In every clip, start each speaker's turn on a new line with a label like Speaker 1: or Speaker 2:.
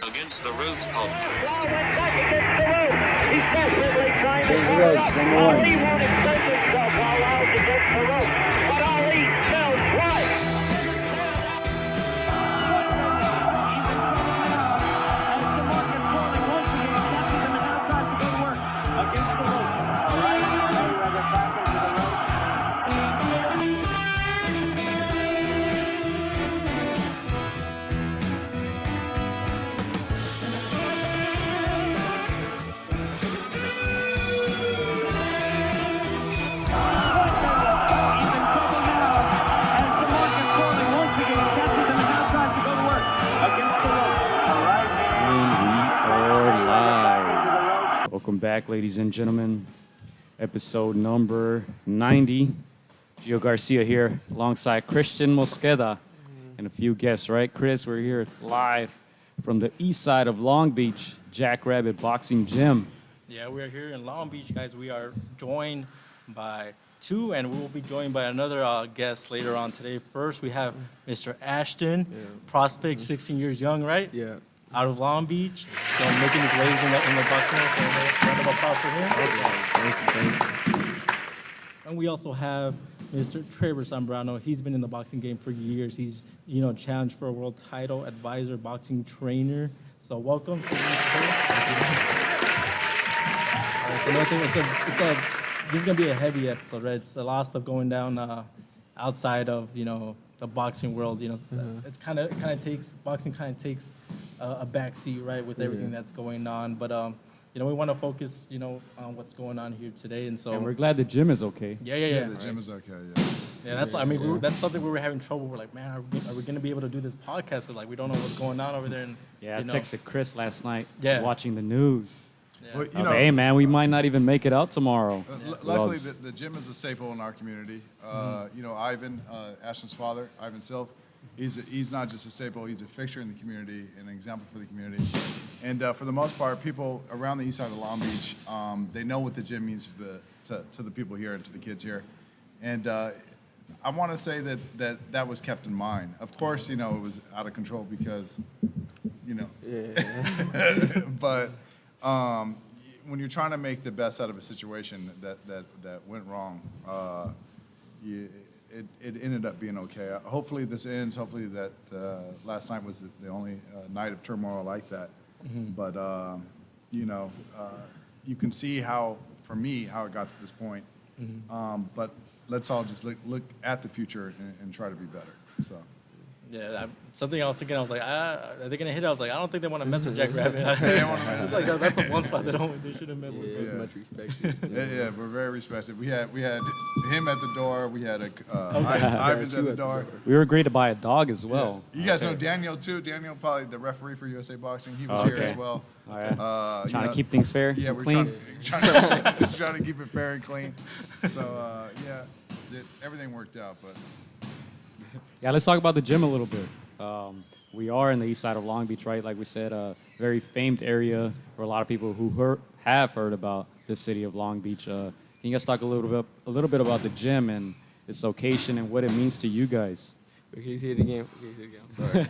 Speaker 1: Against the Ropes podcast.
Speaker 2: Ball went back against the rope. He's desperately trying to
Speaker 3: Against the
Speaker 2: cover.
Speaker 3: ropes, number one.
Speaker 2: Ali won't extend himself while Lyle's against the rope. But Ali fell twice.
Speaker 4: Welcome back, ladies and gentlemen. Episode number 90. Gio Garcia here alongside Christian Mosqueda and a few guests, right, Chris? We're here live from the east side of Long Beach, Jackrabbit Boxing Gym.
Speaker 5: Yeah, we are here in Long Beach, guys. We are joined by two, and we will be joined by another guest later on today. First, we have Mr. Ashton, prospect, 16 years young, right?
Speaker 6: Yeah.
Speaker 5: Out of Long Beach, so making his ways in the boxing world. So round of applause for him.
Speaker 6: Thank you.
Speaker 5: And we also have Mr. Trevor Zambrano. He's been in the boxing game for years. He's, challenged for a world title, advisor, boxing trainer. So welcome. All right, so another thing, this is gonna be a heavy episode, right? It's a lot of stuff going down outside of the boxing world. It's boxing kind of takes a backseat, right, with everything that's going on. But we want to focus, on what's going on here today, and so.
Speaker 4: And we're glad the gym is okay.
Speaker 5: Yeah.
Speaker 7: The gym is okay.
Speaker 5: Yeah, that's. That's something we were having trouble. We're like, man, are we gonna be able to do this podcast? 'Cause, we don't know what's going on over there. And
Speaker 4: Yeah, I texted Chris last night.
Speaker 5: Yeah.
Speaker 4: I was watching the news.
Speaker 5: Yeah.
Speaker 7: Well,
Speaker 4: I was like, hey, man, we might not even make it out tomorrow.
Speaker 7: Luckily, the gym is a staple in our community. Ivan, Ashton's father, Ivan Sylve, he's not just a staple, he's a fixture in the community, an example for the community. And for the most part, people around the east side of Long Beach, they know what the gym means to the people here and to the kids here. And I want to say that was kept in mind. Of course, it was out of control because, but when you're trying to make the best out of a situation that went wrong, it ended up being okay. Hopefully this ends. Hopefully that last night was the only night of turmoil like that. Mm-hmm. But you can see how it got to this point. Mm-hmm. But let's all just look at the future and try to be better. So.
Speaker 5: Yeah, something I was thinking. I was like, are they gonna hit it? I was like, I don't think they want to mess with Jackrabbit. It's like that's the one spot they shouldn't mess with.
Speaker 6: Yeah, much respect.
Speaker 7: Yeah, we're very respected. We had him at the door. We had Ivan's at the door.
Speaker 4: We were agreed to buy a dog as well.
Speaker 7: Yeah. You guys know Daniel too. Daniel, probably the referee for USA Boxing. He was here as well.
Speaker 4: All right. Trying to keep things fair.
Speaker 7: Yeah, we're
Speaker 4: clean.
Speaker 7: trying to keep it fair and clean. So everything worked out, but.
Speaker 4: Yeah, let's talk about the gym a little bit. We are in the east side of Long Beach, right? Like we said, a very famed area for a lot of people who have heard about the city of Long Beach. Can you guys talk a little bit about the gym and its location and what it means to you guys?
Speaker 6: Can you say it again? I'm sorry.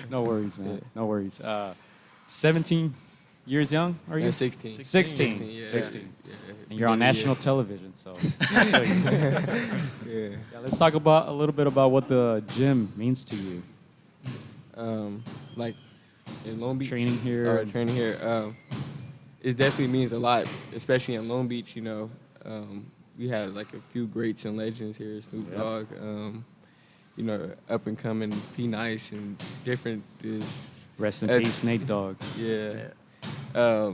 Speaker 4: No worries, man. No worries. 17 years young, are you?
Speaker 6: 16.
Speaker 4: 16.
Speaker 6: Yeah.
Speaker 4: 16.
Speaker 6: Yeah.
Speaker 4: And you're on national television, so.
Speaker 6: Yeah.
Speaker 4: Let's talk a little bit about what the gym means to you.
Speaker 6: Like in Long Beach.
Speaker 4: Training here.
Speaker 6: Training here. It definitely means a lot, especially in Long Beach. We have like a few greats and legends here. Snoop Dogg. Up and coming P Nice and different is.
Speaker 4: Rest in peace, Nate Dogg.
Speaker 6: Yeah. But.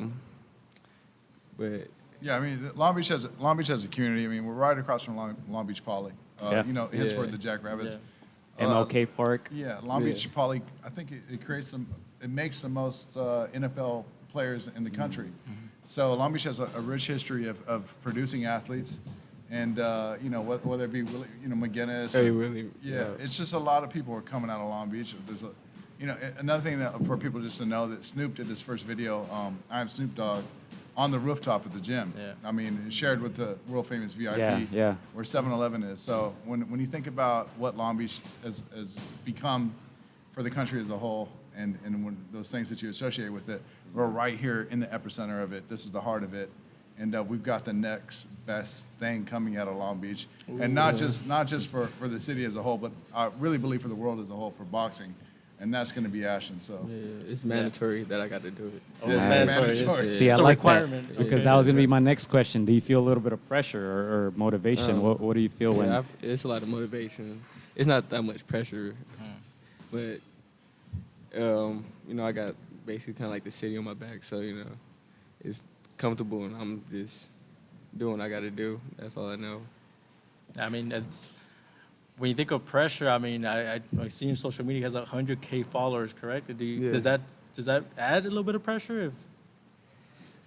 Speaker 7: Yeah, I mean, Long Beach has a community. I mean, we're right across from Long Beach Poly. Hence where the Jackrabbits.
Speaker 4: Yeah. MLK Park.
Speaker 7: Yeah, Long Beach Poly. I think it makes the most NFL players in the country. Mm-hmm. So Long Beach has a rich history of producing athletes, and whether it be McGinnis.
Speaker 6: Hey, Willie.
Speaker 7: Yeah, it's just a lot of people are coming out of Long Beach. There's another thing that for people just to know that Snoop did his first video. I am Snoop Dogg. On the rooftop at the gym.
Speaker 5: Yeah.
Speaker 7: I mean, shared with the world famous VIP where 7-Eleven is. So when you think about what Long Beach has become for the country as a whole, and when those things that you associate with it, we're right here in the epicenter of it. This is the heart of it. And we've got the next best thing coming out of Long Beach, and not just for the city as a whole, but I really believe for the world as a whole for boxing, and that's going to be Ashton. So
Speaker 6: Yeah, it's mandatory that I got to do it.
Speaker 5: Oh, it's
Speaker 7: It's
Speaker 5: mandatory.
Speaker 7: mandatory.
Speaker 4: See, I
Speaker 5: It's a
Speaker 4: like
Speaker 5: requirement.
Speaker 4: that because that was going to be my next question. Do you feel a little bit of pressure or motivation? What do you feel when?
Speaker 6: Yeah, it's a lot of motivation. It's not that much pressure, but you know, I got basically kind of like the city on my back, so you know, it's comfortable, and I'm just doing what I got to do. That's all I know.
Speaker 5: I mean, it's when you think of pressure. I mean, I see your social media has 100K followers, correct?
Speaker 6: Yeah.
Speaker 5: Does that add a little bit of pressure,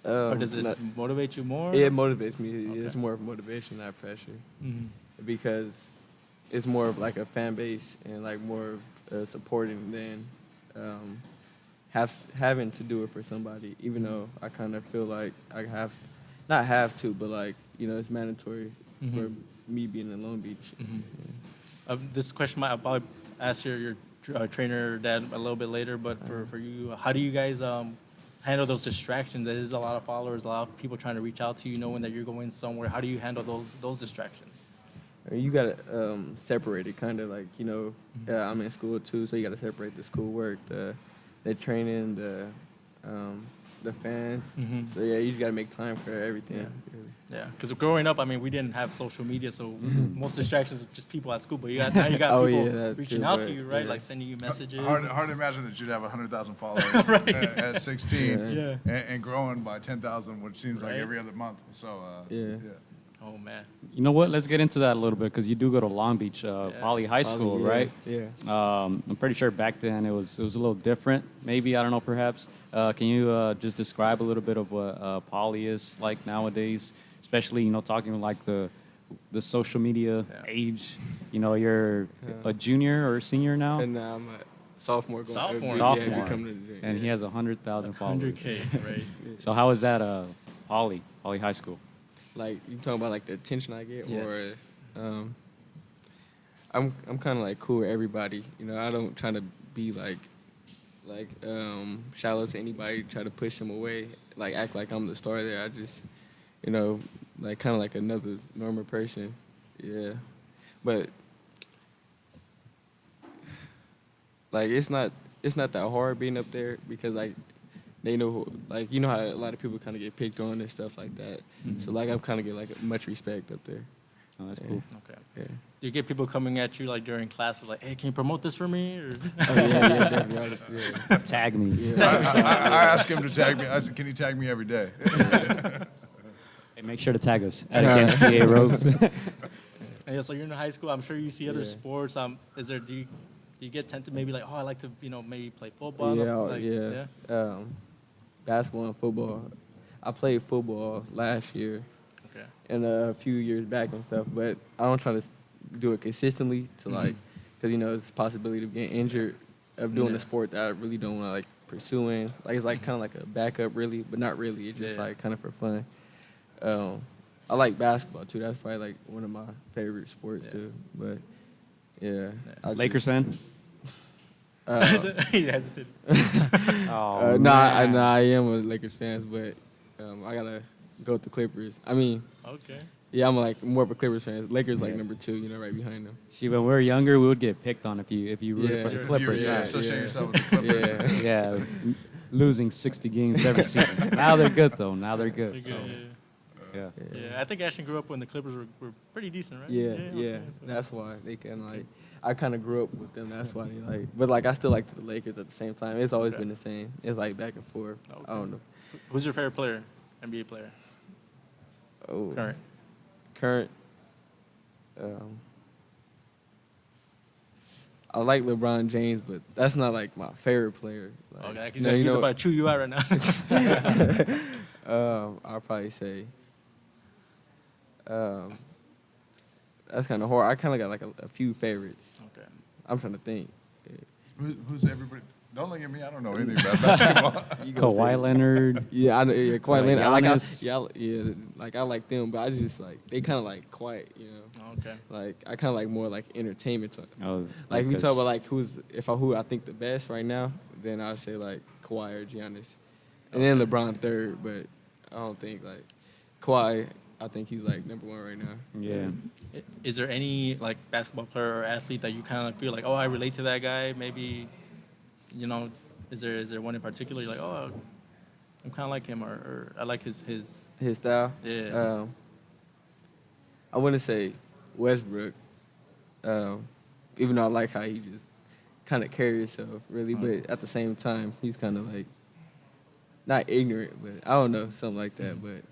Speaker 5: or does it motivate you more?
Speaker 6: It motivates me.
Speaker 5: Okay.
Speaker 6: It's more of motivation, not pressure,
Speaker 5: Mhm.
Speaker 6: because it's more of like a fan base and like more of supporting than having to do it for somebody. Even though I kind of feel like I not have to, but like, you know, it's mandatory for me being in Long Beach.
Speaker 5: This question I'll probably ask your trainer dad a little bit later, but for you, how do you guys handle those distractions? There is a lot of followers, a lot of people trying to reach out to you, knowing that you're going somewhere. How do you handle those distractions?
Speaker 6: You gotta separate it, kind of like, you know, I'm in school too, so you gotta separate the schoolwork, the training, the fans. So yeah, you just gotta make time for everything.
Speaker 5: Yeah, because growing up, I mean, we didn't have social media, so most distractions are just people at school. But now you got
Speaker 6: Oh,
Speaker 5: people
Speaker 6: yeah, that's
Speaker 5: reaching
Speaker 6: true,
Speaker 5: out to
Speaker 6: but,
Speaker 5: you, right?
Speaker 6: yeah.
Speaker 5: Like sending you messages.
Speaker 7: Hard to imagine that you'd have 100,000 followers at 16
Speaker 5: Yeah.
Speaker 7: and growing by 10,000, which seems like
Speaker 5: Right.
Speaker 7: every other month. So
Speaker 6: Yeah.
Speaker 5: Oh man.
Speaker 4: You know what? Let's get into that a little bit because you do go to Long Beach Poly High School,
Speaker 6: yeah,
Speaker 4: right?
Speaker 6: Yeah.
Speaker 4: I'm pretty sure back then it was a little different. Maybe, I don't know, perhaps. Can you just describe a little bit of what Poly is like nowadays, especially, you know, talking like the social media age. You know, you're a junior or a senior now,
Speaker 6: And now I'm a sophomore.
Speaker 5: Sophomore.
Speaker 6: Yeah,
Speaker 4: sophomore,
Speaker 6: becoming a junior,
Speaker 4: and he
Speaker 6: yeah.
Speaker 4: has 100,000 followers.
Speaker 5: 100K, right?
Speaker 4: So how is that Poly High School?
Speaker 6: Like, you talking about like the attention I get,
Speaker 5: Yes.
Speaker 6: or I'm kind of like cool with everybody. You know, I don't try to be like shallow to anybody. Try to push them away. Like act like I'm the star there. I just, you know, like kind of like another normal person. Yeah, but like it's not that hard being up there because like they know, like, you know how a lot of people kind of get picked on and stuff like that. So like I'm kind of get like much respect up there.
Speaker 4: Oh, that's cool.
Speaker 5: Okay.
Speaker 6: Yeah.
Speaker 5: Do you get people coming at you like during classes, like, "Hey, can you promote this for me?" Or
Speaker 6: Oh yeah, definitely. Yeah.
Speaker 4: Tag me.
Speaker 7: I asked him to tag me. I said, "Can you tag me every day?"
Speaker 4: Hey, make sure to tag us at againstdaropes.
Speaker 5: And yeah, so you're in high school. I'm sure you see other
Speaker 6: Yeah.
Speaker 5: sports. Do you get tempted maybe like, oh, I like to, you know, maybe play football?
Speaker 6: Yeah,
Speaker 5: Like,
Speaker 6: yeah. Basketball and football. I played football last year
Speaker 5: Okay.
Speaker 6: and a few years back and stuff, but I don't try to do it consistently to like, because you know there's a possibility of getting injured, of doing
Speaker 5: Yeah.
Speaker 6: a sport that I really don't want to like pursuing. Like it's like kind of like a backup really, but not really. It's just
Speaker 5: Yeah.
Speaker 6: like kind of for fun. I like basketball too. That's probably like one of my favorite sports
Speaker 5: Yeah.
Speaker 6: too. But yeah, I just-
Speaker 4: Lakers fan?
Speaker 5: He hesitated.
Speaker 4: Oh,
Speaker 6: No, I am a Lakers fan, but I gotta go with the Clippers. I mean,
Speaker 5: Okay.
Speaker 6: yeah, I'm like more of a Clippers fan. Lakers like number 2, you know, right behind them.
Speaker 4: See, when we were younger, we would get picked on if you rooted
Speaker 6: Yeah.
Speaker 4: for the
Speaker 6: You're-
Speaker 4: Clippers.
Speaker 7: You're
Speaker 6: Yeah,
Speaker 7: associating
Speaker 6: yeah.
Speaker 7: yourself with the Clippers.
Speaker 6: Yeah,
Speaker 4: Yeah, losing 60 games every season. Now they're good though. Now they're good. So, yeah.
Speaker 5: Yeah, I think Ashton grew up when the Clippers were pretty decent, right?
Speaker 6: yeah.
Speaker 5: okay, so-
Speaker 6: That's why they can like. I kind of grew up with them. That's why they like. But like, I still like the Lakers at the same time. It's always
Speaker 5: Okay.
Speaker 6: been the same. It's like back and forth.
Speaker 5: Okay.
Speaker 6: I don't know.
Speaker 5: Who's your favorite player? NBA player.
Speaker 6: Oh,
Speaker 5: Current.
Speaker 6: I like LeBron James, but that's not like my favorite player. Like,
Speaker 5: Okay,
Speaker 6: you know,
Speaker 5: he's
Speaker 6: what?
Speaker 5: about to chew you out right now.
Speaker 6: I'll probably say. That's kind of hard. I kind of got like a few favorites.
Speaker 5: Okay.
Speaker 6: I'm trying to think.
Speaker 7: Who's everybody? Don't look at me. I don't know anything about basketball.
Speaker 4: Kawhi Leonard.
Speaker 6: Yeah, I know. Yeah, Kawhi Leonard.
Speaker 4: Giannis.
Speaker 6: Like I like them, but I just like they kind of like quiet, you know.
Speaker 5: Okay.
Speaker 6: Like I kind of like more like entertainment.
Speaker 4: Oh,
Speaker 6: Like if we
Speaker 4: because-
Speaker 6: talk about like who I think the best right now, then I'd say like Kawhi or Giannis, and then LeBron third. But I don't think like Kawhi. I think he's like number one right now.
Speaker 4: Yeah.
Speaker 5: Is there any like basketball player or athlete that you kind of feel like, oh, I relate to that guy? Maybe, you know, is there one in particular you're like, oh, I'm kind of like him, or I like his
Speaker 6: His style.
Speaker 5: Yeah.
Speaker 6: I wouldn't say Westbrook, even though I like how he just kind of carries himself, really. But at the same time, he's kind of like not ignorant, but I don't know, something like that. But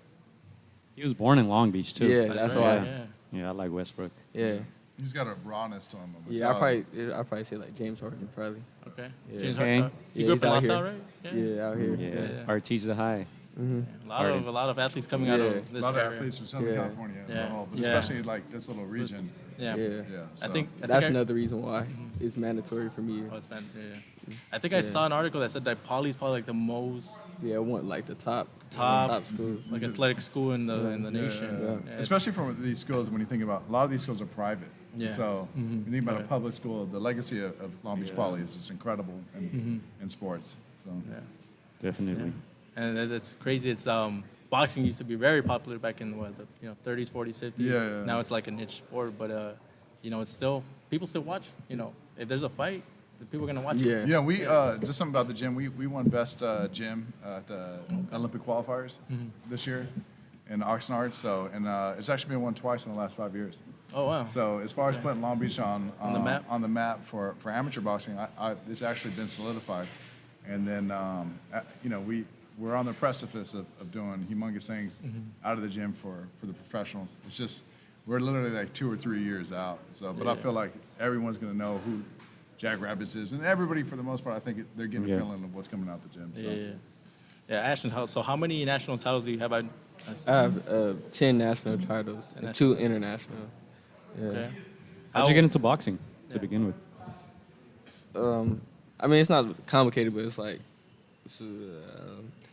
Speaker 4: He was born in Long Beach too.
Speaker 6: yeah, that's
Speaker 5: right,
Speaker 6: why.
Speaker 5: yeah.
Speaker 4: Yeah, I like Westbrook.
Speaker 6: Yeah,
Speaker 7: He's got a rawness to him. a
Speaker 6: yeah.
Speaker 7: mentality.
Speaker 6: I probably say like James Harden, probably.
Speaker 5: Okay.
Speaker 6: Yeah.
Speaker 5: James
Speaker 4: Okay.
Speaker 5: Harden. He
Speaker 6: Yeah,
Speaker 5: grew up
Speaker 6: he's
Speaker 5: in
Speaker 6: out
Speaker 5: La
Speaker 6: here.
Speaker 5: Salle, right?
Speaker 6: Yeah, out here.
Speaker 4: Yeah.
Speaker 5: Yeah.
Speaker 4: RT's the high.
Speaker 6: Mm-hmm.
Speaker 5: A lot of athletes coming out
Speaker 6: Yeah.
Speaker 5: of
Speaker 7: A
Speaker 5: this
Speaker 7: lot of
Speaker 5: area.
Speaker 7: athletes from Southern
Speaker 6: Yeah.
Speaker 7: California as a
Speaker 5: Yeah.
Speaker 7: whole, but
Speaker 5: Yeah.
Speaker 7: especially like this little region.
Speaker 5: Yeah.
Speaker 6: Yeah.
Speaker 7: Yeah,
Speaker 5: I
Speaker 7: so.
Speaker 5: think
Speaker 6: That's
Speaker 5: I,
Speaker 6: another reason why it's mandatory for me.
Speaker 5: Oh, it's been, yeah. I think I
Speaker 6: Yeah.
Speaker 5: saw an article that said that Poly's probably like the most
Speaker 6: Yeah, I want like the top schools.
Speaker 5: like athletic school in the nation.
Speaker 6: Yeah.
Speaker 7: Especially from these schools, when you think about a lot of these schools are private.
Speaker 5: Yeah.
Speaker 7: So when you think about a
Speaker 5: Right.
Speaker 7: public school, the legacy of Long Beach Poly is just incredible in sports. So
Speaker 5: Yeah.
Speaker 4: Definitely.
Speaker 5: And it's crazy. It's boxing used to be very popular back in the 30s, 40s, 50s.
Speaker 7: Yeah.
Speaker 5: Now it's like a niche sport, but it's still people still watch. If there's a fight, the people are gonna watch it.
Speaker 6: Yeah.
Speaker 7: we just something about the gym. We won best gym at the Olympic qualifiers this year in Oxnard. So it's actually been won twice in the last 5 years.
Speaker 5: Oh wow.
Speaker 7: So as far as putting Long Beach on
Speaker 5: the map?
Speaker 7: For amateur boxing, it's actually been solidified. And then we're on the precipice of doing humongous things out of the gym for the professionals. It's just we're literally like 2 or 3 years out. So, but I
Speaker 5: Yeah.
Speaker 7: feel like everyone's going to know who Jack Rabbits is, and everybody for the most part, I think they're getting a feeling of what's coming out the gym. So.
Speaker 5: Yeah. Ashton, how many national titles do you have?
Speaker 6: I have 10 national titles and 2 international. Yeah.
Speaker 5: Okay.
Speaker 4: How'd you get into boxing to begin with?
Speaker 6: I mean, it's not complicated, but it's like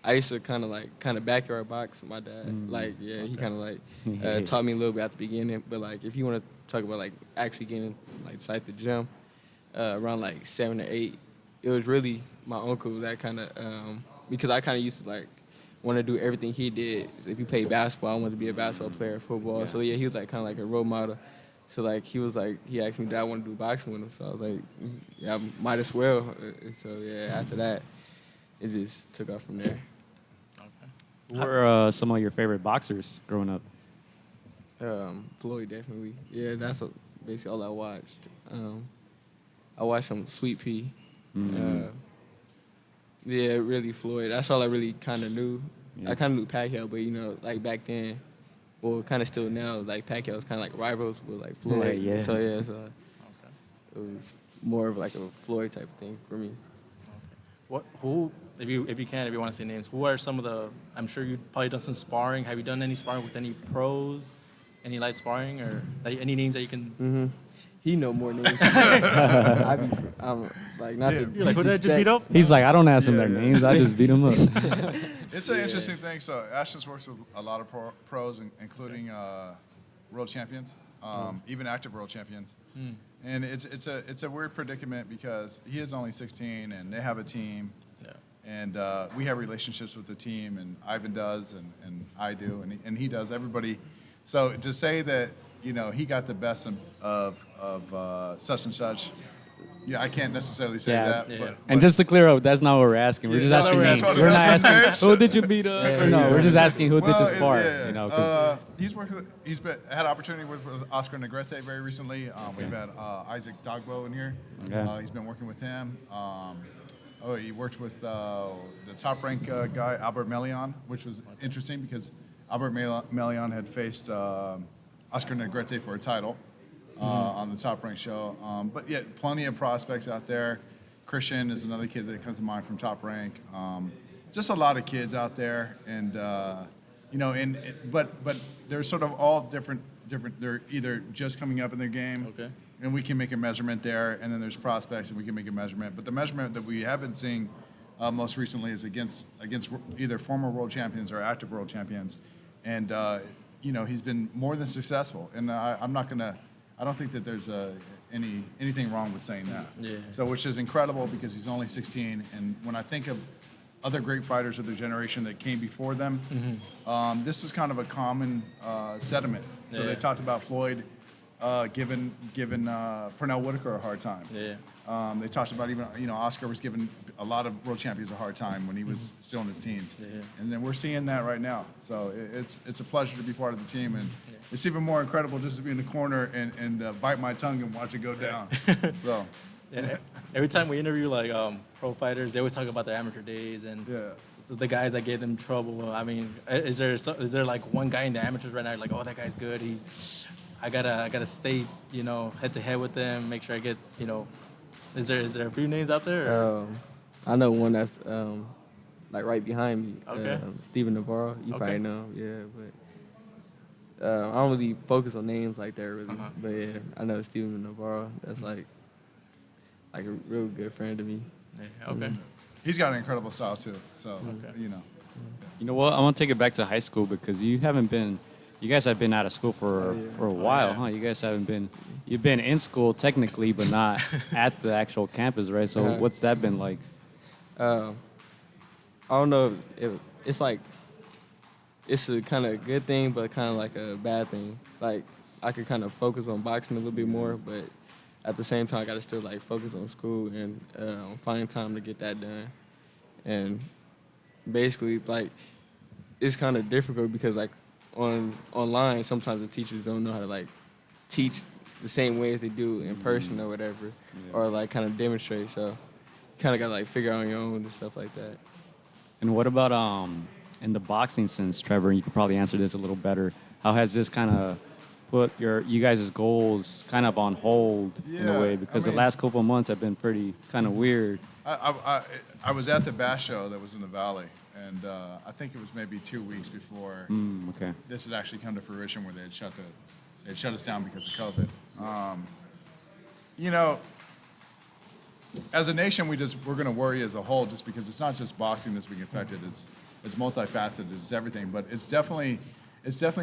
Speaker 6: I used to kind of backyard box with my dad. He kind of taught me a little bit at the beginning. But like, if you want to talk about like actually getting like inside the gym, around like 7 or 8, it was really my uncle that kind of because I kind of used to like want to do everything he did. If he played basketball, I wanted to be a basketball player, football.
Speaker 4: Yeah.
Speaker 6: So yeah, he was like kind of like a role model. So like he asked me did I want to do boxing with him. So I was like, yeah, I might as well. So yeah, after that, it just took off from there.
Speaker 4: Who were some of your favorite boxers growing up?
Speaker 6: Floyd definitely. Yeah, that's basically all I watched. I watched some Sweet Pea. Yeah, really Floyd. That's all I really kind of knew.
Speaker 4: Yeah.
Speaker 6: I kind of knew Pacquiao, but like back then, well, kind of still now, like Pacquiao was kind of like rivals with like Floyd.
Speaker 4: Yeah.
Speaker 6: So yeah, so it was more of like a Floyd type of thing for me.
Speaker 5: Who, if you want to say names, who are some of the? I'm sure you've probably done some sparring. Have you done any sparring with any pros? Any light sparring or any names that you can?
Speaker 6: He know more names. I'm like not to.
Speaker 5: You're like, who did I just beat up?
Speaker 4: He's like, I don't ask him their names. I just beat them up.
Speaker 7: It's an interesting thing. So Ashton's works with a lot of pros, including world champions, even active world champions. And it's a weird predicament because he is only 16 and they have a team.
Speaker 5: Yeah.
Speaker 7: And we have relationships with the team, and Ivan does, and I do, and he does. Everybody. So to say that he got the best of such and such. Yeah, I can't necessarily say that.
Speaker 5: Yeah.
Speaker 7: But,
Speaker 4: And just to clear up, that's not what we're asking. We're just
Speaker 7: that's
Speaker 4: asking
Speaker 7: not
Speaker 4: names.
Speaker 7: what
Speaker 4: We're not
Speaker 7: asking
Speaker 4: asking
Speaker 7: names.
Speaker 4: who did you beat up. No, we're just asking who did you spar.
Speaker 7: Yeah. He's worked. Had opportunity with Oscar Negrete very recently. We've had Isaac Dogbo in here.
Speaker 4: Okay.
Speaker 7: He's been working with him. He worked with the top rank guy Albert Melion, which was interesting because Albert Melion had faced Oscar Negrete for a title. On the Top Rank show. But yet, plenty of prospects out there. Christian is another kid that comes to mind from Top Rank. Just a lot of kids out there, and but they're sort of all different. They're either just coming up in their game,
Speaker 5: Okay.
Speaker 7: and we can make a measurement there, and then there's prospects, and we can make a measurement. But the measurement that we have been seeing most recently is against either former world champions or active world champions, and he's been more than successful. And I don't think that there's anything wrong with saying that.
Speaker 5: Yeah.
Speaker 7: So which is incredible because he's only 16, and when I think of other great fighters of their generation that came before them, this is kind of a common sentiment. So they talked about Floyd giving Pernell Whitaker a hard time.
Speaker 5: Yeah.
Speaker 7: They talked about even Oscar was giving a lot of world champions a hard time when he was still in his teens.
Speaker 5: Yeah.
Speaker 7: And then we're seeing that right now. So it's a pleasure to be part of the team, and it's even more incredible just to be in the corner and bite my tongue and watch it go down. So.
Speaker 5: And every time we interview like pro fighters, they always talk about their amateur days and the guys that gave them trouble. I mean, is there like one guy in the amateurs right now like, oh, that guy's good. I gotta stay head to head with them. Make sure I get Is there a few names out there?
Speaker 6: I know one that's like right behind me.
Speaker 5: Okay.
Speaker 6: Steven Navarro. You probably know. Yeah, but I don't really focus on names like that really. But yeah, I know Steven Navarro. That's like a real good friend to me.
Speaker 5: Yeah, okay.
Speaker 7: He's got an incredible style too. So
Speaker 4: You know what? I want to take it back to high school because you guys have been out of school for a while, huh? You guys you've been in school technically, but not at the actual campus, right? So what's that been like?
Speaker 6: I don't know if it's like, it's a kind of good thing, but kind of like a bad thing. Like, I could kind of focus on boxing a little bit more, but at the same time, I got to still like focus on school and find time to get that done. And basically, like, it's kind of difficult because like online, sometimes the teachers don't know how to like teach the same way as they do in person or whatever, or like kind of demonstrate. So you kind of got to like figure out on your own and stuff like that.
Speaker 4: And what about in the boxing sense, Trevor? You could probably answer this a little better. How has this kind of put you guys' goals kind of on hold in a way? Because the last couple of months have been pretty kind of weird.
Speaker 7: I was at the Bass show that was in the Valley, and I think it was maybe 2 weeks before this had actually come to fruition where they had shut us down because of COVID. As a nation, we're going to worry as a whole, just because it's not just boxing that's being affected. It's multifaceted. It's everything. But it's definitely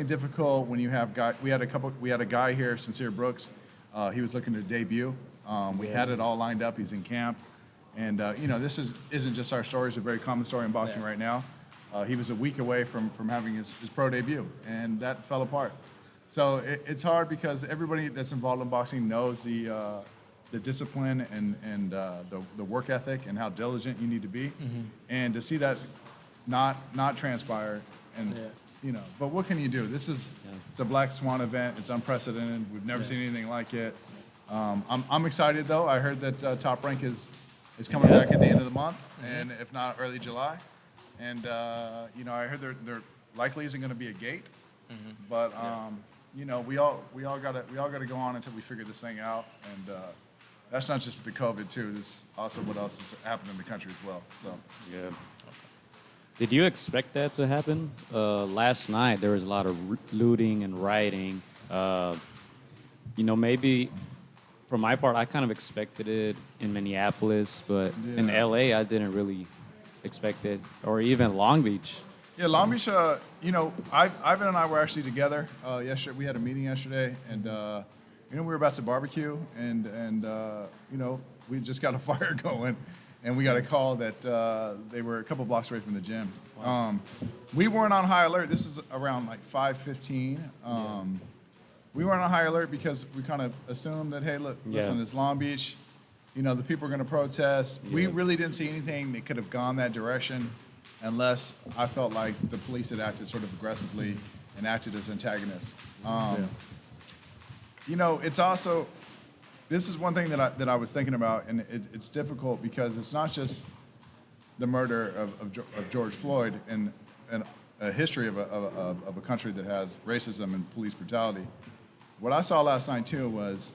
Speaker 7: difficult when you have we had a guy here, Sincere Brooks. He was looking to debut. We had it all lined up. He's in camp, and this isn't just our story. It's a very common story in boxing right now. He was a week away from having his pro debut, and that fell apart. So it's hard because everybody that's involved in boxing knows the discipline and the work ethic and how diligent you need to be, and to see that not transpire, and but what can you do? It's a black swan event. It's unprecedented. We've never seen anything like it. I'm excited though. I heard that Top Rank is coming back at the end of the month, and if not early July, and I heard there likely isn't going to be a gate, but we all gotta go on until we figure this thing out, and that's not just with the COVID too. This also what else is happening in the country as well. So
Speaker 4: Did you expect that to happen? Last night there was a lot of looting and rioting. Maybe for my part, I kind of expected it in Minneapolis, but in LA, I didn't really expect it, or even Long Beach.
Speaker 7: Yeah, Long Beach. Ivan and I were actually together yesterday. We had a meeting yesterday, and we were about to barbecue, and we just got a fire going, and we got a call that they were a couple blocks away from the gym. Wow. We weren't on high alert. This is around like 5:15. We weren't on high alert because we kind of assumed that, hey, listen, it's Long Beach. The people are going to protest. Yeah. We really didn't see anything that could have gone that direction, unless I felt like the police had acted sort of aggressively and acted as antagonists. It's also, this is one thing that I was thinking about, and it's difficult because it's not just the murder of George Floyd and a history of a country that has racism and police brutality. What I saw last night too was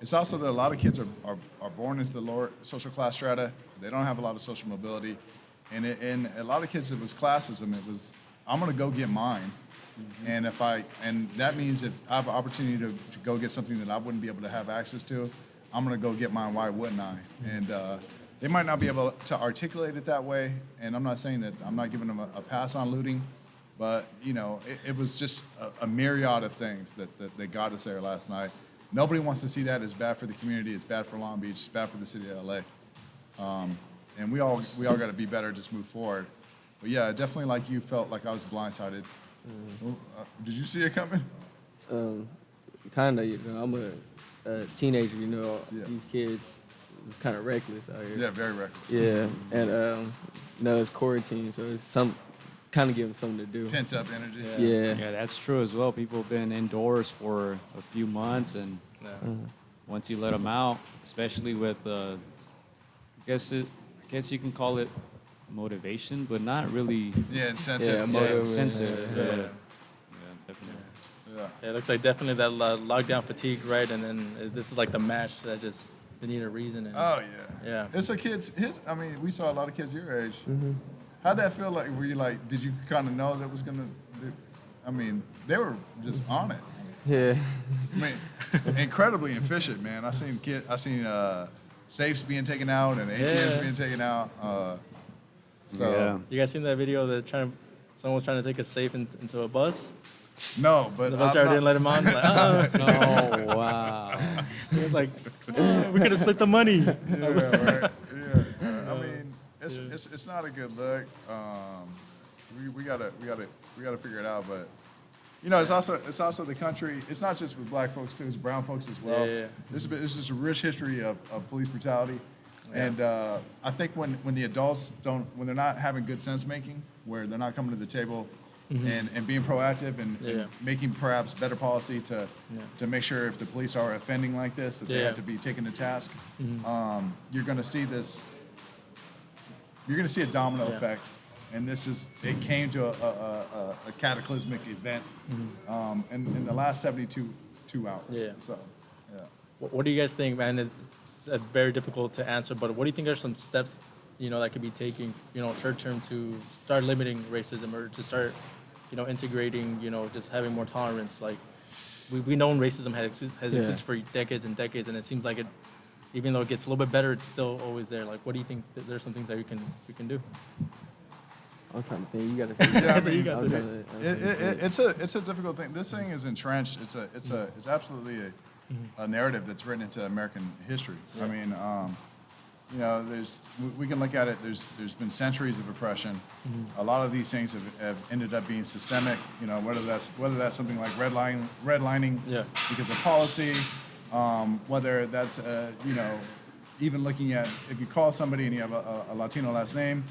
Speaker 7: it's also that a lot of kids are born into the lower social class strata. They don't have a lot of social mobility, and a lot of kids, it was classism. It was, I'm gonna go get mine, And and that means if I have an opportunity to go get something that I wouldn't be able to have access to, I'm gonna go get mine. Why wouldn't I? And they might not be able to articulate it that way. And I'm not saying that I'm not giving them a pass on looting, but it was just a myriad of things that got us there last night. Nobody wants to see that. It's bad for the community. It's bad for Long Beach. It's bad for the city of LA. And we all got to be better. Just move forward. But yeah, definitely like you felt like I was blindsided. Did you see it coming?
Speaker 6: Kind of. I'm a teenager.
Speaker 7: Yeah.
Speaker 6: These kids kind of reckless out here.
Speaker 7: Yeah, very reckless.
Speaker 6: Yeah, and it's quarantine, so it's kind of give them something to do.
Speaker 7: Pent up energy.
Speaker 6: Yeah.
Speaker 4: Yeah, that's true as well. People have been indoors for a few months, and once you let them out, especially with, I guess you can call it motivation, but not really.
Speaker 7: Yeah, incentive.
Speaker 6: Yeah, motive.
Speaker 4: Incentive.
Speaker 5: Yeah.
Speaker 4: Yeah, definitely.
Speaker 7: Yeah.
Speaker 5: Yeah, it looks like definitely that lockdown fatigue, right? And then this is like the match that just they need a reason. And,
Speaker 7: Oh yeah.
Speaker 5: Yeah.
Speaker 7: It's a kids. We saw a lot of kids your age. How'd that feel like? Were you like? Did you kind of know that was gonna? They were just on it.
Speaker 6: Yeah.
Speaker 7: Incredibly efficient, man. I seen safes being taken out and ATMs being taken out.
Speaker 4: Yeah.
Speaker 5: You guys seen that video that someone was trying to take a safe into a bus?
Speaker 7: No, but
Speaker 5: The bus driver didn't let him on. Like,
Speaker 4: Oh, wow.
Speaker 5: It was like, we could have split the money.
Speaker 7: Yeah, right. Yeah. It's not a good look. We gotta figure it out. But it's also the country. It's not just with black folks too. It's brown folks as well.
Speaker 5: Yeah.
Speaker 7: There's just a rich history of police brutality, and I think when the adults when they're not having good sense making, where they're not coming to the table. And being proactive and making perhaps better policy to make sure if the police are offending like this that they have to be taken to task. You're going to see this. You're going to see a domino effect, and it came to a cataclysmic event in the last 72 hours.
Speaker 5: Yeah.
Speaker 7: So, yeah.
Speaker 5: What do you guys think, man? It's very difficult to answer, but what do you think are some steps, that could be taken, short term to start limiting racism or to start, integrating, just having more tolerance? Like, we know racism has existed for decades and decades, and it seems like it, even though it gets a little bit better, it's still always there. Like, what do you think that there's some things that we can do?
Speaker 6: I'm trying to think. You got to.
Speaker 7: It's a difficult thing. This thing is entrenched. It's absolutely a narrative that's written into American history. Yeah. We can look at it. There's been centuries of oppression. A lot of these things have ended up being systemic. Whether that's something like redlining because of policy, whether that's even looking at if you call somebody and you have a Latino last name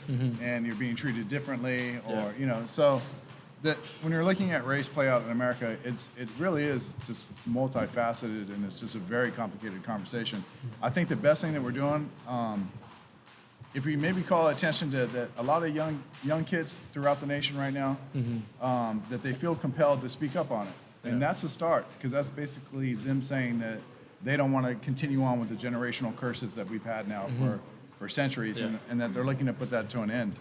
Speaker 7: and you're being treated differently, or so that when you're looking at race play out in America, it really is just multifaceted, and it's just a very complicated conversation. I think the best thing that we're doing, if we maybe call attention to that, a lot of young kids throughout the nation right now, that they feel compelled to speak up on it, and that's the start, because that's basically them saying that they don't want to continue on with the generational curses that we've had now for centuries, and that they're looking to put that to an end.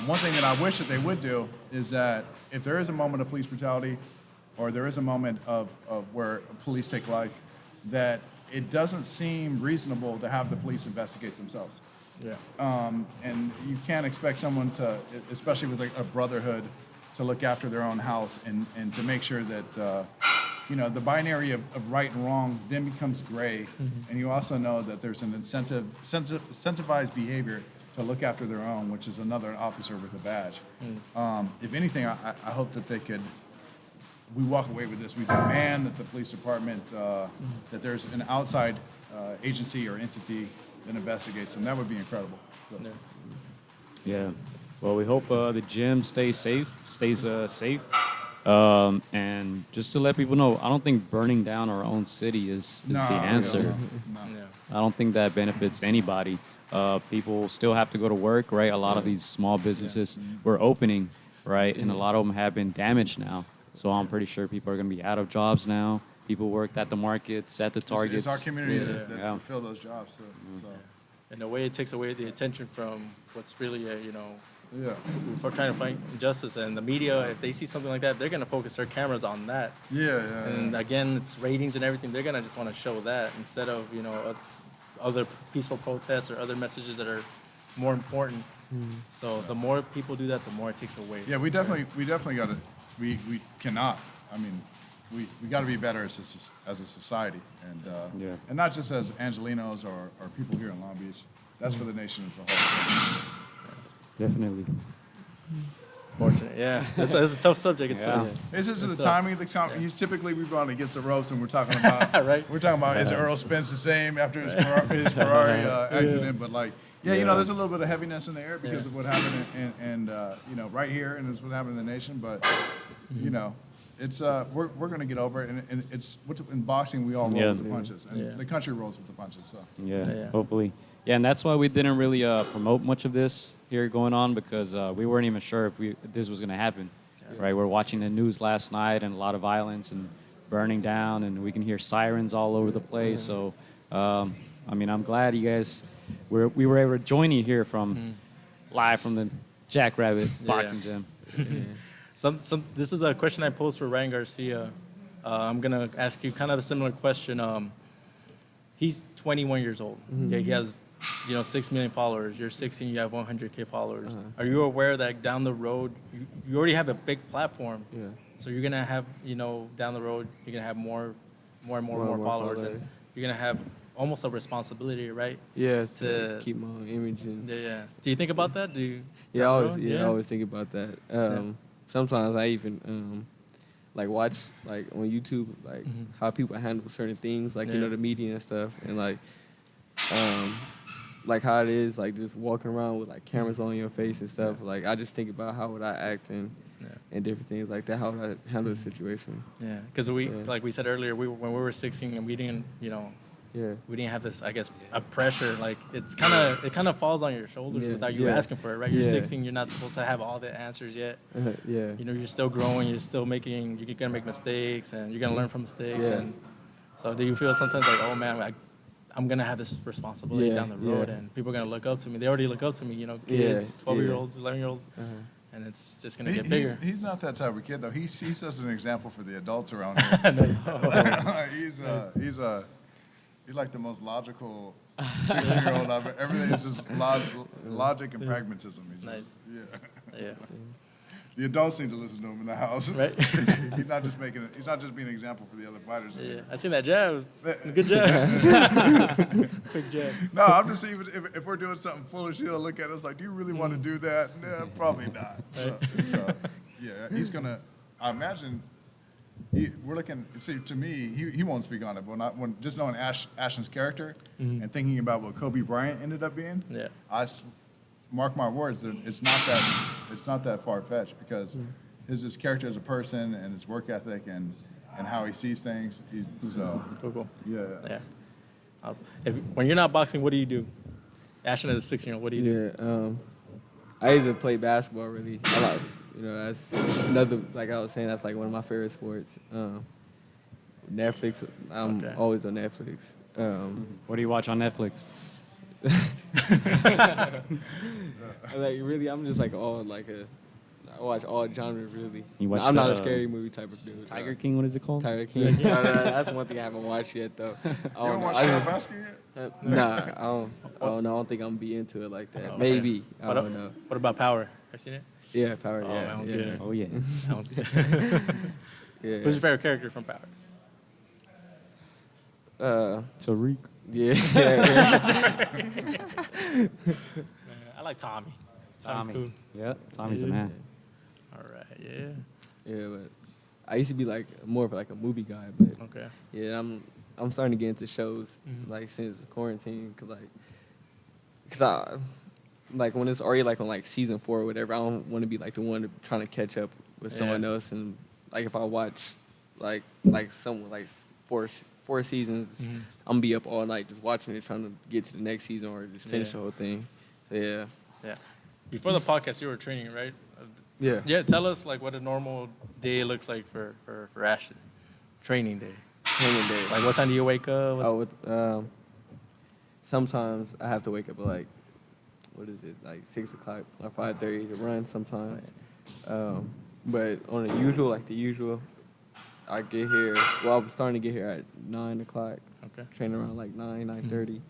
Speaker 7: One thing that I wish that they would do is that if there is a moment of police brutality, or there is a moment of where police take life, that it doesn't seem reasonable to have the police investigate themselves.
Speaker 5: Yeah.
Speaker 7: And you can't expect someone to, especially with a brotherhood, to look after their own house and to make sure that the binary of right and wrong then becomes gray, and you also know that there's an incentivized behavior to look after their own, which is another officer with a badge. If anything, I hope that we walk away with this. We demand that the police department, that there's an outside agency or entity that investigates them. That would be incredible. So.
Speaker 4: Yeah. Well, we hope the gym stays safe. And just to let people know, I don't think burning down our own city is the answer.
Speaker 7: No.
Speaker 4: I don't think that benefits anybody. People still have to go to work, right? A lot of these small businesses were opening, right? And a lot of them have been damaged now. So I'm pretty sure people are going to be out of jobs now. People worked at the markets, at the Targets.
Speaker 7: It's our community that fulfill those jobs. So.
Speaker 5: In a way, it takes away the attention from what's really
Speaker 7: Yeah.
Speaker 5: for trying to fight injustice. And the media, if they see something like that, they're gonna focus their cameras on that.
Speaker 7: Yeah.
Speaker 5: And again, it's ratings and everything. They're gonna just want to show that instead of other peaceful protests or other messages that are more important. So the more people do that, the more it takes away.
Speaker 7: Yeah, we definitely got to. We cannot. I mean, we got to be better as a society, and and not just as Angelinos or people here in Long Beach. That's for the nation as a whole.
Speaker 4: Definitely.
Speaker 5: Fortunate, yeah. It's a tough subject. It's
Speaker 7: This is the timing. Typically, we run against the ropes, and we're talking about
Speaker 5: right.
Speaker 7: We're talking about is Earl Spence the same after his Ferrari accident, but like. Yeah, there's a little bit of heaviness in the air because of what happened, and right here, and it's what happened in the nation. But it's we're gonna get over it, and it's in boxing we all roll with the punches, and the country rolls with the punches. So
Speaker 4: hopefully, and that's why we didn't really promote much of this here going on because we weren't even sure if this was gonna happen. Right, we're watching the news last night and a lot of violence and burning down, and we can hear sirens all over the place. So, I mean, I'm glad you guys. We were able to join you here live from the Jackrabbit Boxing Gym.
Speaker 5: This is a question I posed for Ryan Garcia. I'm gonna ask you kind of a similar question. He's 21 years old. Yeah, he has 6 million followers. You're 16. You have 100K followers. Are you aware that down the road you already have a big platform? Yeah. So you're gonna have down the road you're gonna have more followers, and you're gonna have almost a responsibility, right?
Speaker 6: Yeah,
Speaker 5: to
Speaker 6: keep my own image. And
Speaker 5: yeah. Do you think about that?
Speaker 6: I always think about that. Sometimes I even like watch like on YouTube like how people handle certain things, like the media and stuff, and like how it is like just walking around with like cameras on your face and stuff. Like I just think about how would I act and different things like that. How would I handle the situation? Yeah,
Speaker 5: because like we said earlier, when we were 16 and we didn't we didn't have this, I guess, a pressure. Like it kind of falls on your shoulders without you asking for it, right? You're 16. You're not supposed to have all the answers yet. You're still growing. You're still making. You're gonna make mistakes, and you're gonna learn from mistakes. And so, do you feel sometimes like, oh man, I'm gonna have this responsibility down the road, and people are gonna look up to me. They already look up to me. Kids, 12-year-olds, 11-years-olds. And it's just gonna get bigger.
Speaker 7: He's not that type of kid though. He sets an example for the adults around here. He's like the most logical 16-year-old ever. Everything is just logic and pragmatism. He's just,
Speaker 5: Yeah.
Speaker 7: The adults need to listen to him in the house.
Speaker 5: Right.
Speaker 7: He's not just being an example for the other fighters.
Speaker 5: Yeah. I seen that jab. Good jab. Quick jab.
Speaker 7: No, I'm just saying if we're doing something foolish, he'll look at us like, do you really want to do that? Nah, probably not. So, he's gonna. I imagine. We're looking. See, to me, he won't speak on it, but just knowing Ashton's character and thinking about what Kobe Bryant ended up being, mark my words, it's not that far fetched because his character as a person and his work ethic and how he sees things.
Speaker 5: Cool.
Speaker 7: Yeah.
Speaker 5: Awesome. When you're not boxing, what do you do? Ashton is a 16-year-old. What do you do?
Speaker 6: I either play basketball really. I like. That's another, like I was saying, that's like one of my favorite sports. Netflix, I'm always on Netflix.
Speaker 4: What do you watch on Netflix?
Speaker 6: Like really, I'm just like I watch all genres really.
Speaker 4: I'm
Speaker 6: not a scary movie type of dude.
Speaker 4: Tiger King, what is it called?
Speaker 6: Tiger King. That's one thing I haven't watched yet though.
Speaker 7: You haven't watched Basket yet?
Speaker 6: Nah, I don't think I'm gonna be into it like that. Maybe. I don't know.
Speaker 5: What about Power? Have you seen it?
Speaker 6: Yeah, Power.
Speaker 5: That one's good.
Speaker 4: Oh yeah.
Speaker 5: That one's good. Who's your favorite character from Power?
Speaker 4: Tariq.
Speaker 6: Yeah.
Speaker 5: I like Tommy.
Speaker 4: Tommy's
Speaker 5: cool.
Speaker 4: Yeah, Tommy's a man.
Speaker 5: All right. Yeah.
Speaker 6: Yeah, but I used to be like more of like a movie guy, but
Speaker 5: Okay.
Speaker 6: yeah, I'm starting to get into shows like since quarantine, cause I like when it's already like on like season 4 or whatever, I don't want to be like the one trying to catch up with someone else, and like if I watch like someone like four seasons, I'm gonna be up all night just watching it, trying to get to the next season or just finish the whole thing. Yeah.
Speaker 5: Yeah. Before the podcast, you were training, right?
Speaker 6: Yeah.
Speaker 5: Yeah. Tell us like what a normal day looks like for Ashton. Training day.
Speaker 6: Training day.
Speaker 5: Like what time do you wake up?
Speaker 6: Sometimes I have to wake up at like what is it, like 6 o'clock or 5:30 to run sometimes. But on the usual, I get here. Well, I'm starting to get here at 9 o'clock.
Speaker 5: Okay.
Speaker 6: Train around like 9:30.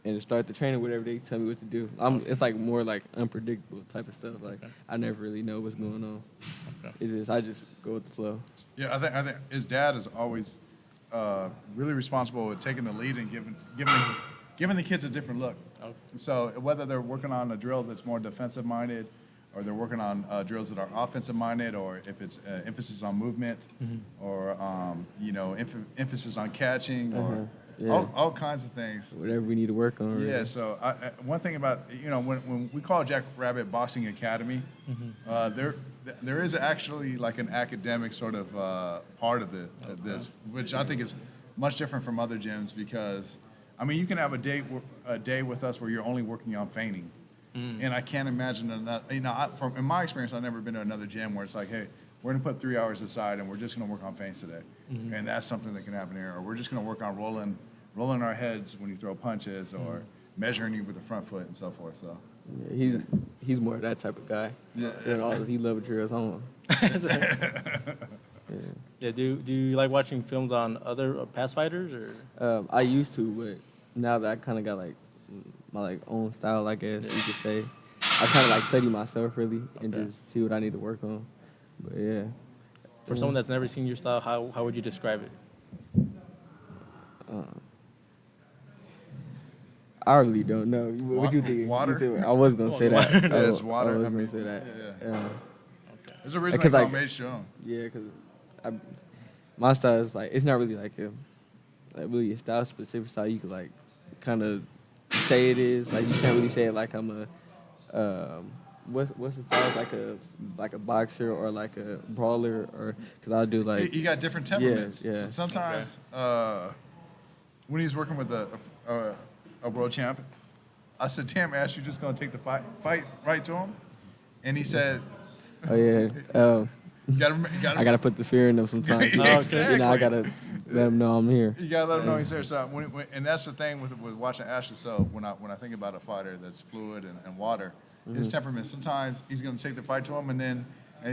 Speaker 6: And to start the training, whatever they tell me what to do. It's like more like unpredictable type of stuff. Like I never really know what's going on. Okay. I just go with the flow.
Speaker 7: Yeah, I think his dad is always really responsible with taking the lead and giving the kids a different look. Okay. So whether they're working on a drill that's more defensive minded, or they're working on drills that are offensive minded, or if it's emphasis on movement, or emphasis on catching, or all kinds of things.
Speaker 6: Whatever we need to work on.
Speaker 7: Yeah.
Speaker 6: Really.
Speaker 7: So one thing about when we call Jack Rabbit Boxing Academy, there is actually like an academic sort of part of this, which I think is much different from other gyms, because I mean you can have a day with us where you're only working on feigning. And I can't imagine in my experience, I've never been to another gym where it's like, hey, we're going to put 3 hours aside and we're just going to work on feints today. And that's something that can happen here. Or we're just going to work on rolling our heads when you throw punches, or measuring you with the front foot and so forth. So
Speaker 6: yeah, he's more that type of guy. Yeah. He loves drills on.
Speaker 5: Yeah. Do you like watching films on other past fighters, or?
Speaker 6: I used to, but now that I kind of got like my own style, I guess you could say, I kind of like study myself really and just see what I need to work on. But yeah.
Speaker 5: For someone that's never seen your style, how would you describe it?
Speaker 6: I really don't know. What do you think?
Speaker 7: Water?
Speaker 6: I was gonna say that.
Speaker 7: It's water.
Speaker 6: I was gonna say that.
Speaker 7: Yeah. There's a reason I call him H2O.
Speaker 6: Yeah, because my style is like, it's not really like really a style specific style. You could like kind of say it is. Like you can't really say it like I'm a what's the style, like a boxer or like a brawler, or because I'll do like
Speaker 7: you got different temperaments.
Speaker 6: Yeah.
Speaker 7: Sometimes when he was working with a world champ, I said, "Damn, Ash, you just gonna take the fight right to him?" And he said,
Speaker 6: "Oh yeah,
Speaker 7: you gotta
Speaker 6: I gotta put the fear in them sometimes.
Speaker 7: Exactly.
Speaker 6: I gotta let them know I'm here.
Speaker 7: You gotta let them know he's there." So and that's the thing with watching Ashton. So when I think about a fighter that's fluid and water, his temperament. Sometimes he's gonna take the fight to him, and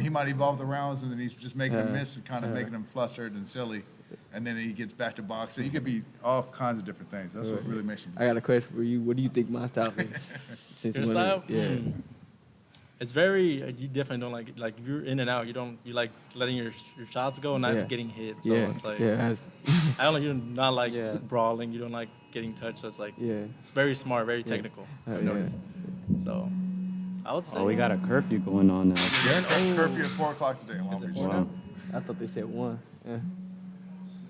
Speaker 7: he might evolve the rounds, and then he's just making him miss and kind of making him flustered and silly, and then he gets back to boxing. He could be all kinds of different things. That's what really makes him.
Speaker 6: I got a question for you. What do you think my style is?
Speaker 5: Your style?
Speaker 6: Yeah.
Speaker 5: It's very, you definitely don't like if you're in and out, you like letting your shots go and not getting hit. So it's like, I don't know, you're not like brawling, you don't like getting touched. So it's like, it's very smart, very technical. I've noticed. So I would say.
Speaker 4: Oh, we got a curfew going on now.
Speaker 7: Curfew at 4 o'clock today in Long Beach.
Speaker 4: Wow.
Speaker 6: I thought they said 1. Yeah.
Speaker 4: It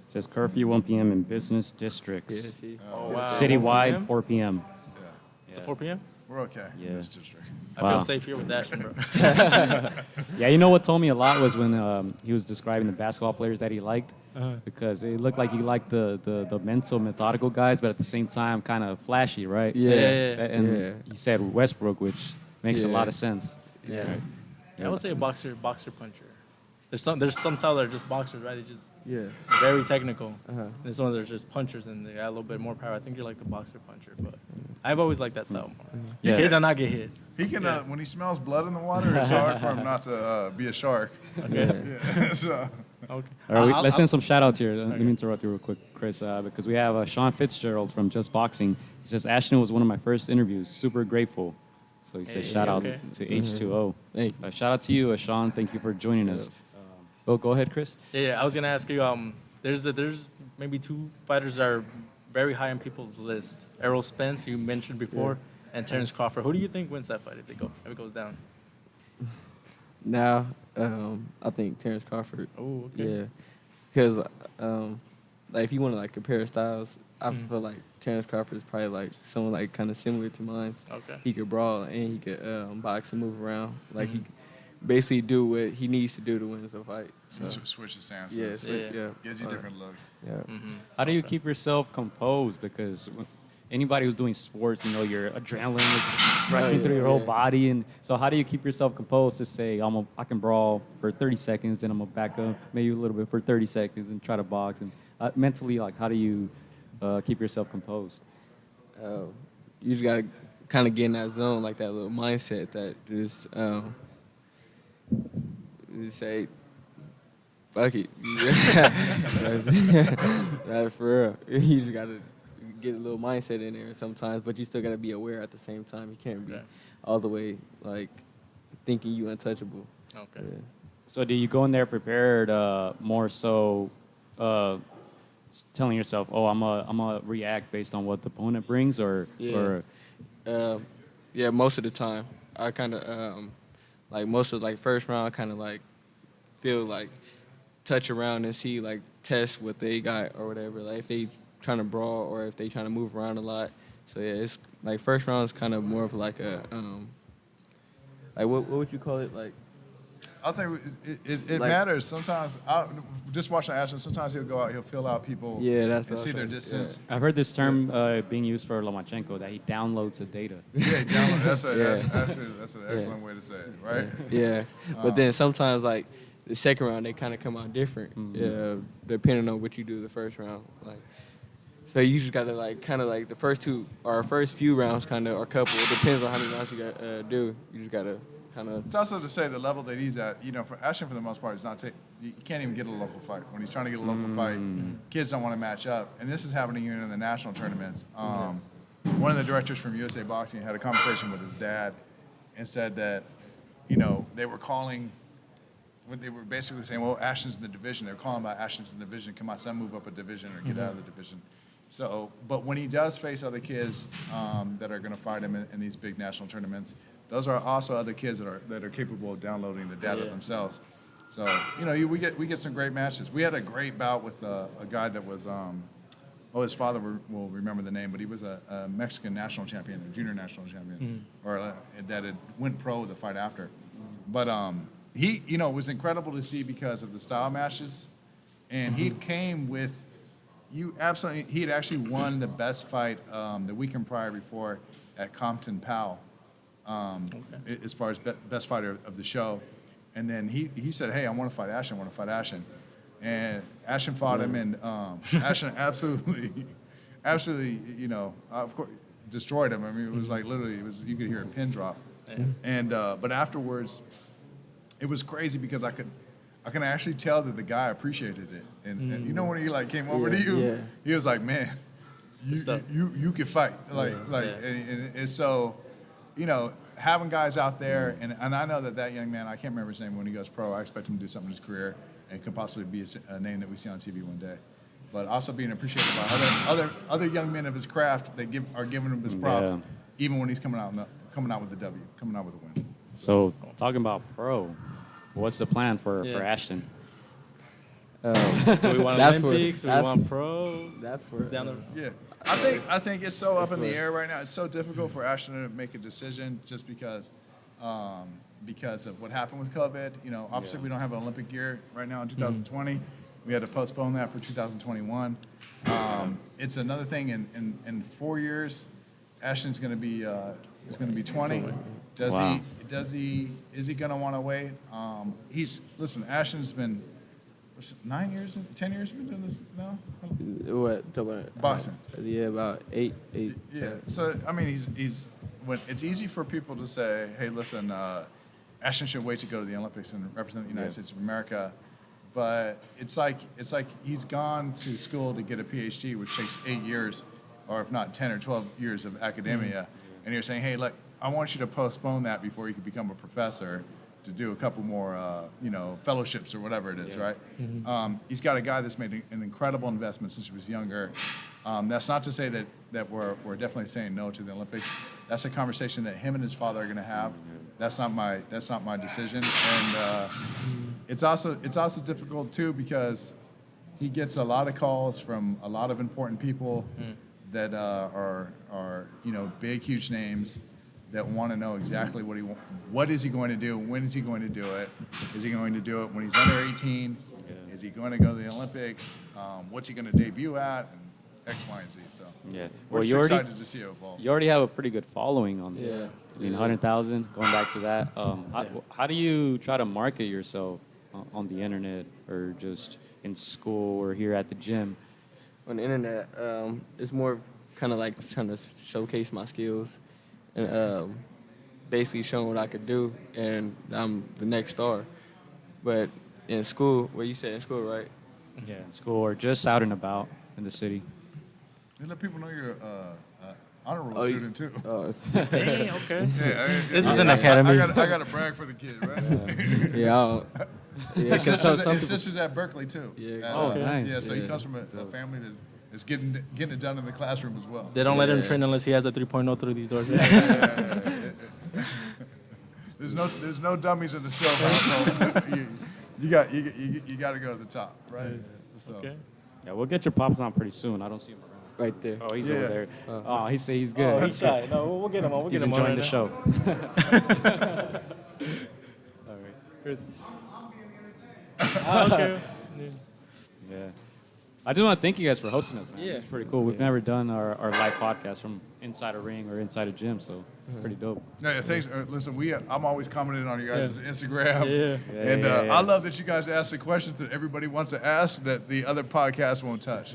Speaker 4: says curfew 1 p.m. in business districts.
Speaker 6: Yeah, see.
Speaker 5: Oh, wow.
Speaker 4: Citywide, 4 p.m.
Speaker 5: It's at 4 p.m.?
Speaker 7: We're okay in this district.
Speaker 5: I feel safe here with Ashton, bro.
Speaker 4: Yeah, you know what told me a lot was when he was describing the basketball players that he liked, because it looked like he liked the mental, methodical guys, but at the same time kind of flashy, right? And he said Westbrook, which makes a lot of sense.
Speaker 5: Yeah. Right? I would say a boxer puncher. There's some style that are just boxers, right? They just very technical. There's some that are just punchers and they got a little bit more power. I think you're like the boxer puncher, but I've always liked that style more. Yeah, he does not get hit.
Speaker 7: He can when he smells blood in the water, it's hard for him not to be a shark.
Speaker 5: Okay.
Speaker 7: So.
Speaker 4: Okay. All right, let's send some shout outs here. Let me interrupt you real quick, Chris, because we have Sean Fitzgerald from Just Boxing. He says, Ashton was one of my first interviews. Super grateful. So he says, shout out to H2O. Shout out to you, Sean. Thank you for joining us. Go ahead, Chris.
Speaker 5: Yeah, I was going to ask you, there's maybe 2 fighters that are very high on people's list. Errol Spence, you mentioned before, and Terrence Crawford. Who do you think wins that fight if it goes down?
Speaker 6: Now, I think Terrence Crawford.
Speaker 5: Oh, okay.
Speaker 6: Yeah, because like if you want to like compare styles, I feel like Terrence Crawford is probably like someone like kind of similar to mine.
Speaker 5: Okay.
Speaker 6: He could brawl and he could box and move around. Like he basically do what he needs to do to win the fight. So.
Speaker 7: Switch the stances. Gives you different looks.
Speaker 6: Yeah.
Speaker 4: How do you keep yourself composed? Because anybody who's doing sports, your adrenaline is rushing through your whole body. And so how do you keep yourself composed to say, I can brawl for 30 seconds, and I'm going to back up maybe a little bit for 30 seconds and try to box? And mentally, like, how do you keep yourself composed?
Speaker 6: You just got to kind of get in that zone, like that little mindset that just you say, fuck it. That's for real. You just gotta get a little mindset in there sometimes, but you still gotta be aware at the same time. You can't be all the way like thinking you untouchable.
Speaker 5: Okay.
Speaker 6: Yeah.
Speaker 4: So do you go in there prepared more so telling yourself, oh, I'm a react based on what the opponent brings, or
Speaker 6: Yeah, most of the time. I kind of, like, most of, like, first round, I kind of, like, feel, like, touch around and see, like, test what they got or whatever. Like, if they trying to brawl or if they trying to move around a lot. So, yeah, it's, like, first round is kind of more of, like, a, like, what would you call it? Like,
Speaker 7: I think it
Speaker 6: Like-
Speaker 7: matters. Sometimes, just watching Ashton, sometimes he'll go out, he'll feel out people
Speaker 6: yeah, that's
Speaker 7: and
Speaker 6: what
Speaker 7: see
Speaker 6: I
Speaker 7: their
Speaker 6: was saying.
Speaker 7: distance.
Speaker 4: I've heard this term being used for Lomachenko, that he downloads the data.
Speaker 7: Yeah, download. That's an
Speaker 6: Yeah.
Speaker 7: excellent way to say it, right?
Speaker 6: Yeah, but then sometimes, like, the second round, they kind of come out different, depending on what you do the first round. Like, so you just got to, like, kind of, like, the first few rounds kind of are couple. It depends on how many rounds you got to do. You just got to kind of...
Speaker 7: It's also to say the level that he's at, you know, for Ashton, for the most part, is not you can't even get a local fight. When he's trying to get a local fight, kids don't want to match up. And this is happening even in the national tournaments. One of the directors from USA Boxing had a conversation with his dad and said that, you know, they were basically saying, well, Ashton's in the division. They were calling about Ashton's in the division. Can my son move up a division or get out of the division? So, but when he does face other kids that are going to fight him in these big national tournaments, those are also other kids that are capable of downloading the data themselves. So, you know, we get some great matches. We had a great bout with a guy that was, his father will remember the name, but he was a Mexican national champion, a junior national champion, or that had went pro the fight after. But he, you know, it was incredible to see because of the style matches, and he came with. He had actually won the best fight the weekend prior before at Compton Powell, as far as best fighter of the show. And then he said, hey, I want to fight Ashton. And Ashton fought him, and Ashton absolutely, you know, of course, destroyed him. I mean, it was like literally, you could hear a pin drop. And but afterwards, it was crazy because I can actually tell that the guy appreciated it. And you know when he like came over to you, he was like, man, you can fight. And so, you know, having guys out there, and I know that young man, I can't remember his name when he goes pro. I expect him to do something in his career and could possibly be a name that we see on TV one day. But also being appreciated by other young men of his craft that are giving him his props, even when he's coming out with the W, coming out with a win.
Speaker 4: So talking about pro, what's the plan for Ashton?
Speaker 5: Do we want Olympics? Do we want pro?
Speaker 6: That's for...
Speaker 5: Down the
Speaker 7: Yeah, I think it's so up in the air right now. It's so difficult for Ashton to make a decision just because of what happened with COVID. You know, obviously we don't have an Olympic year right now in 2020. We had to postpone that for 2021. It's another thing in 4 years. Ashton's going to be 20. Is he going to want to wait? Ashton's been 9 years, 10 years been doing this now?
Speaker 6: What? Talk about
Speaker 7: Boxing.
Speaker 6: Yeah, about eight.
Speaker 7: Yeah. So I mean, he's when it's easy for people to say, hey, listen, Ashton should wait to go to the Olympics and represent the United States of America. But it's like he's gone to school to get a PhD, which takes 8 years, or if not 10 or 12 years of academia. And you're saying, hey, look, I want you to postpone that before you can become a professor to do a couple more, fellowships or whatever it is, right? He's got a guy that's made an incredible investment since he was younger. That's not to say that we're definitely saying no to the Olympics. That's a conversation that him and his father are going to have. That's not my decision. And it's also difficult too because he gets a lot of calls from a lot of important people that are big, huge names that want to know exactly what is he going to do, when is he going to do it, is he going to do it when he's under 18, is he going to go to the Olympics, what's he going to debut at, and X, Y, and Z. So we're just excited to see it evolve.
Speaker 4: You already have a pretty good following on
Speaker 6: Yeah.
Speaker 4: I mean, 100,000, going back to that. How do you try to market yourself on the internet or just in school or here at the gym?
Speaker 6: On the internet, it's more kind of like trying to showcase my skills and basically showing what I could do, and I'm the next star. But in school, what you said in school, right?
Speaker 4: Yeah, in school or just out and about in the city.
Speaker 7: You let people know you're honor roll
Speaker 6: Oh,
Speaker 7: student too.
Speaker 5: Dang, okay.
Speaker 7: Yeah,
Speaker 5: This is an academy.
Speaker 7: I got to brag for the kid, right?
Speaker 6: Yeah, I don't, yeah.
Speaker 7: His
Speaker 6: 'cause
Speaker 7: sister's,
Speaker 6: some
Speaker 7: his
Speaker 6: people-
Speaker 7: sister's at Berkeley too.
Speaker 6: Yeah.
Speaker 4: Oh, nice.
Speaker 7: Yeah, so he
Speaker 6: Yeah.
Speaker 7: comes from a family that's getting it done in the classroom as well.
Speaker 5: They don't let him
Speaker 6: Yeah.
Speaker 5: train unless he has a 3.0 through these doors.
Speaker 7: There's no dummies in the Sylve household. you got to go to the top, right? So.
Speaker 5: Okay.
Speaker 4: Yeah, we'll get your pops on pretty soon. I don't see him around.
Speaker 6: right there.
Speaker 4: Oh, he's
Speaker 7: Yeah.
Speaker 4: over there. Oh, he say he's good.
Speaker 5: Oh, he's shy. No, we'll get him on. We'll
Speaker 4: He's
Speaker 5: get him on
Speaker 4: enjoying
Speaker 5: right
Speaker 4: the
Speaker 5: now.
Speaker 4: show. All right.
Speaker 5: Chris. Okay.
Speaker 4: Yeah. I just want to thank you guys for hosting us, man.
Speaker 5: Yeah.
Speaker 4: It's pretty cool. We've never done our live podcast from inside a ring or inside a gym, so it's pretty dope.
Speaker 7: Yeah, thanks. Listen, I'm always commenting on you guys' Instagram.
Speaker 5: Yeah.
Speaker 7: And
Speaker 4: Yeah.
Speaker 7: I love that you guys ask the questions that everybody wants to ask that the other podcasts won't touch.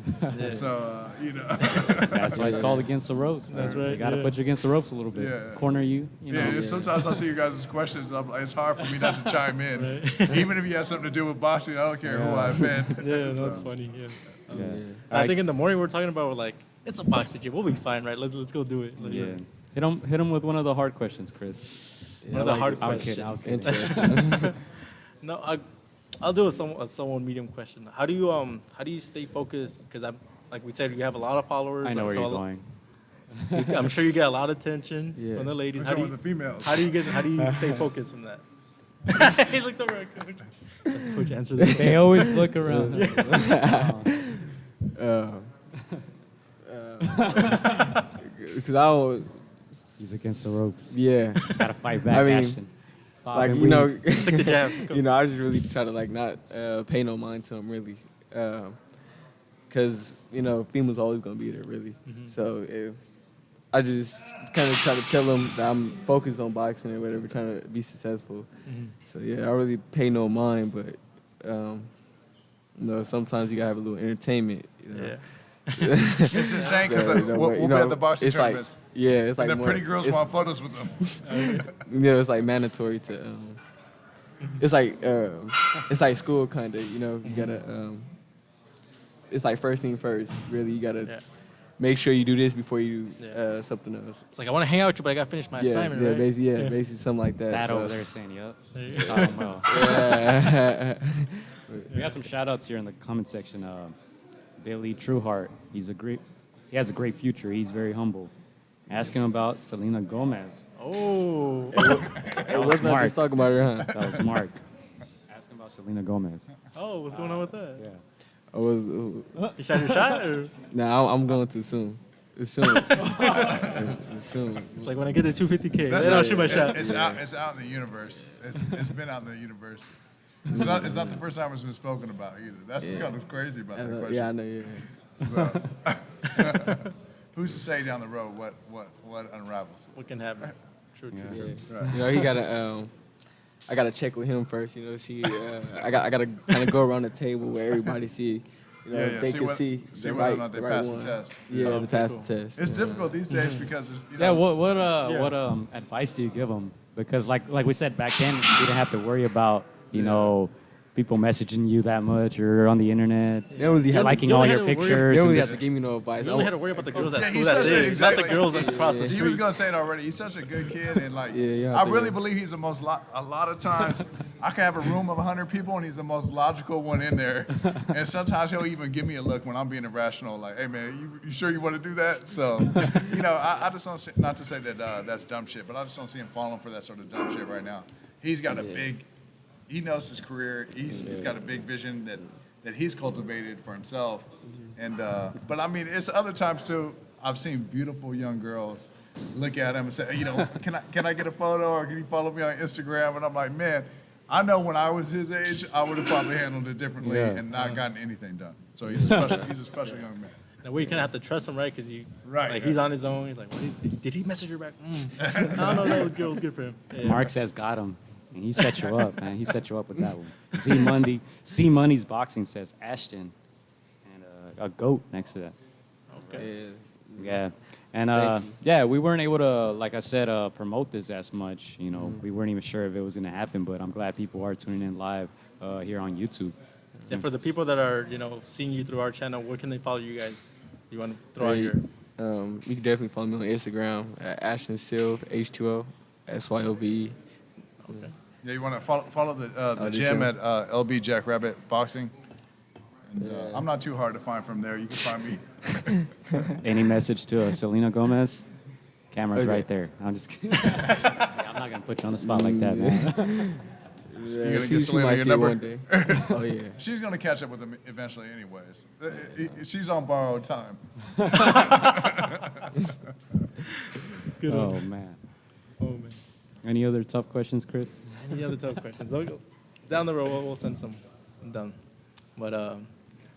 Speaker 7: So,
Speaker 4: That's why it's called Against the Ropes.
Speaker 5: That's
Speaker 4: man.
Speaker 5: right,
Speaker 4: You got to
Speaker 5: yeah.
Speaker 4: put you against the ropes a little bit.
Speaker 7: Yeah.
Speaker 4: Corner you, you know.
Speaker 7: yeah, sometimes I see you guys' questions. It's hard for me not to chime in. Even if you have something to do with boxing, I don't care who I offend.
Speaker 5: Yeah, that's
Speaker 7: So,
Speaker 5: funny. Yeah.
Speaker 4: Yeah.
Speaker 5: I think in the morning we're talking about, we're like, it's a boxing gym. We'll be fine, right? Let's go do it. Like,
Speaker 4: Yeah. Hit him with one of the hard questions, Chris.
Speaker 5: One of the hard
Speaker 4: I'll
Speaker 5: questions.
Speaker 4: kid, I'll kid.
Speaker 6: Interesting.
Speaker 5: No, I'll do a somewhat medium question. How do you stay focused? Because I'm like we said, you have a lot of followers.
Speaker 4: I know
Speaker 5: like,
Speaker 4: where
Speaker 5: so
Speaker 4: you're going.
Speaker 5: I'm sure you get a lot of attention
Speaker 6: Yeah.
Speaker 5: from the ladies.
Speaker 7: Which
Speaker 5: How do
Speaker 7: one
Speaker 5: you
Speaker 7: with the females?
Speaker 5: how do you stay focused from that? He looked over at Coach. Coach, answer this.
Speaker 4: They always look around.
Speaker 6: Because I always,
Speaker 4: He's against the ropes.
Speaker 6: yeah,
Speaker 4: Got to fight back,
Speaker 6: I mean,
Speaker 4: Ashton. Bob
Speaker 6: like
Speaker 4: and
Speaker 6: you know,
Speaker 4: weave.
Speaker 5: Stick the jab.
Speaker 6: you know, I just really try to like not pay no mind to them really, because you know, females always gonna be there really. So if I just kind of try to tell them that I'm focused on boxing and whatever, trying to be successful. So yeah, I really pay no mind, but you know, sometimes you gotta have a little entertainment. You know?
Speaker 5: Yeah.
Speaker 7: It's insane because
Speaker 6: So, you know,
Speaker 7: we'll be at the boxing
Speaker 6: it's like,
Speaker 7: tournaments.
Speaker 6: yeah, it's like
Speaker 7: And the
Speaker 6: more-
Speaker 7: pretty girls
Speaker 6: it's-
Speaker 7: want photos with them.
Speaker 6: You know, it's like mandatory to. It's like school kind of. You know, you gotta. It's like first thing first. Really, you gotta
Speaker 5: Yeah.
Speaker 6: make sure you do this before you do
Speaker 5: Yeah.
Speaker 6: something else.
Speaker 5: It's like I want to hang out with you, but I got to finish my assignment,
Speaker 6: yeah,
Speaker 5: right?
Speaker 6: basically something like that.
Speaker 4: That
Speaker 6: so.
Speaker 4: over there saying, yup.
Speaker 5: There you
Speaker 4: It's
Speaker 5: go.
Speaker 4: all well.
Speaker 6: Yeah.
Speaker 4: We got some shout outs here in the comment section. Billy Trueheart, he has a great future. He's very humble. Ask him about Selena Gomez.
Speaker 5: Oh.
Speaker 6: Hey,
Speaker 4: was
Speaker 6: what's not
Speaker 4: Mark.
Speaker 6: just talking about her, huh?
Speaker 4: That was Mark. Ask him about Selena Gomez.
Speaker 5: Oh, what's going on with that?
Speaker 4: Yeah.
Speaker 6: I was.
Speaker 5: You shot your shot? Or?
Speaker 6: Nah, I'm going too soon. It's soon. It's soon.
Speaker 5: It's like when I get to 250K,
Speaker 7: That's
Speaker 5: then I'll
Speaker 7: out-
Speaker 5: shoot my shot.
Speaker 7: It's out in the universe. It's been out in the universe. It's not the first time it's been spoken about either. That's what's kind of crazy about that question.
Speaker 6: Yeah, I know. Yeah.
Speaker 7: So, who's to say down the road what unravels?
Speaker 5: What can happen? True.
Speaker 6: Yeah. You know, he gotta. I gotta check with him first. You know, see. I gotta kind of go around the table where everybody see. You know,
Speaker 7: Yeah,
Speaker 6: they
Speaker 7: see
Speaker 6: can
Speaker 7: what-
Speaker 6: see
Speaker 7: see
Speaker 6: the
Speaker 7: whether or
Speaker 6: right,
Speaker 7: not they
Speaker 6: the right
Speaker 7: pass the
Speaker 6: one.
Speaker 7: test.
Speaker 6: Yeah,
Speaker 5: Oh,
Speaker 6: to pass
Speaker 5: cool.
Speaker 6: the test.
Speaker 7: It's difficult these days because
Speaker 4: Yeah, what advice do you give them? Because like we said back then, you didn't have to worry about, you know, people messaging you that much or on the internet,
Speaker 6: They don't really have
Speaker 4: liking
Speaker 5: you
Speaker 4: all
Speaker 5: don't
Speaker 4: your
Speaker 5: have to worry-
Speaker 4: pictures.
Speaker 6: They don't
Speaker 4: and
Speaker 6: really
Speaker 4: this-
Speaker 6: have to give me no advice.
Speaker 5: You only had to worry about the girls at
Speaker 7: Yeah,
Speaker 5: school.
Speaker 7: he's
Speaker 5: That's
Speaker 7: such a-
Speaker 5: it.
Speaker 7: exactly.
Speaker 5: Not the girls across the
Speaker 7: He
Speaker 5: street.
Speaker 7: was gonna say it already. He's such a good kid, and like,
Speaker 6: Yeah,
Speaker 7: I
Speaker 6: I
Speaker 7: really
Speaker 6: think-
Speaker 7: believe he's the most. A lot of times, I can have a room of 100 people, and he's the most logical one in there. And sometimes he'll even give me a look when I'm being irrational, like, "Hey man, you sure you want to do that?" So, you know, I just don't. Not to say that that's dumb shit, but I just don't see him falling for that sort of dumb shit right now. He's got a big. He knows his career. He's got a big vision that he's cultivated for himself. And but I mean, it's other times too. I've seen beautiful young girls look at him and say, you know, can I get a photo or can you follow me on Instagram? And I'm like, man, I know when I was his age, I would have probably handled it differently and not gotten anything done. So he's a special young man.
Speaker 5: Now, we kind of have to trust him, right? Because
Speaker 7: Right,
Speaker 5: like
Speaker 7: yeah.
Speaker 5: he's on his own. He's like, did he message her back? I don't know. That was good for him. Yeah.
Speaker 4: Mark says got him. And he set you up, man. He set you up with that one. C Money's Boxing says Ashton. And a goat next to that.
Speaker 5: Okay.
Speaker 6: Yeah.
Speaker 4: Yeah. And
Speaker 6: Thank you.
Speaker 4: yeah, we weren't able to, like I said, promote this as much. You know, we weren't even sure if it was going to happen, but I'm glad people are tuning in live here on YouTube.
Speaker 5: Yeah, for the people that are, seeing you through our channel, where can they follow you guys? You want to throw out your...
Speaker 6: You can definitely follow me on Instagram at Ashton Sylve, H2O, SYOVE.
Speaker 5: Okay.
Speaker 7: Yeah, you want to follow the
Speaker 6: the
Speaker 7: gym
Speaker 6: gym.
Speaker 7: at LB Jackrabbit Boxing. And, I'm not too hard to find from there. You can find me.
Speaker 4: Any message to Selena Gomez? Camera's
Speaker 6: Okay.
Speaker 4: right there. I'm just kidding. Yeah, I'm not going to put you on the spot like that, man.
Speaker 7: You're gonna
Speaker 6: she
Speaker 7: get Selena
Speaker 6: might
Speaker 7: your
Speaker 6: see it
Speaker 7: number?
Speaker 6: one day. Oh, yeah.
Speaker 7: She's going to catch up with him eventually anyways. She's on borrowed time.
Speaker 5: It's good.
Speaker 4: Oh, man.
Speaker 5: Oh, man.
Speaker 4: Any other tough questions, Chris?
Speaker 5: Any other tough questions? They'll go down the road, we'll send some down. But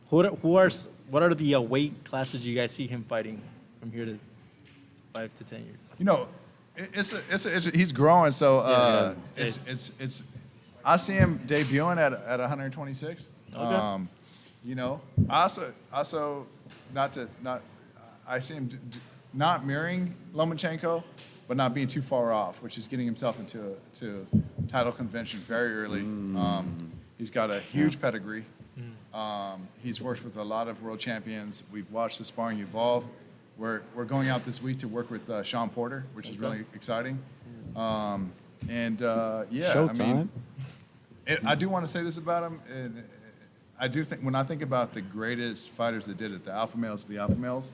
Speaker 5: what are the weight classes you guys see him fighting from here to 5 to 10 years?
Speaker 7: You know, he's growing, so
Speaker 5: Yeah.
Speaker 7: it's. I see him debuting at 126.
Speaker 5: Okay.
Speaker 7: You know, I also I see him not mirroring Lomachenko, but not being too far off, which is getting himself into title convention very early. He's got a huge pedigree. He's worked with a lot of world champions. We've watched the sparring evolve. We're going out this week to work with Sean Porter, which is really exciting. Yeah,
Speaker 4: Showtime.
Speaker 7: I mean, I do want to say this about him. And I do think when I think about the greatest fighters that did it, the alpha males to the alpha males,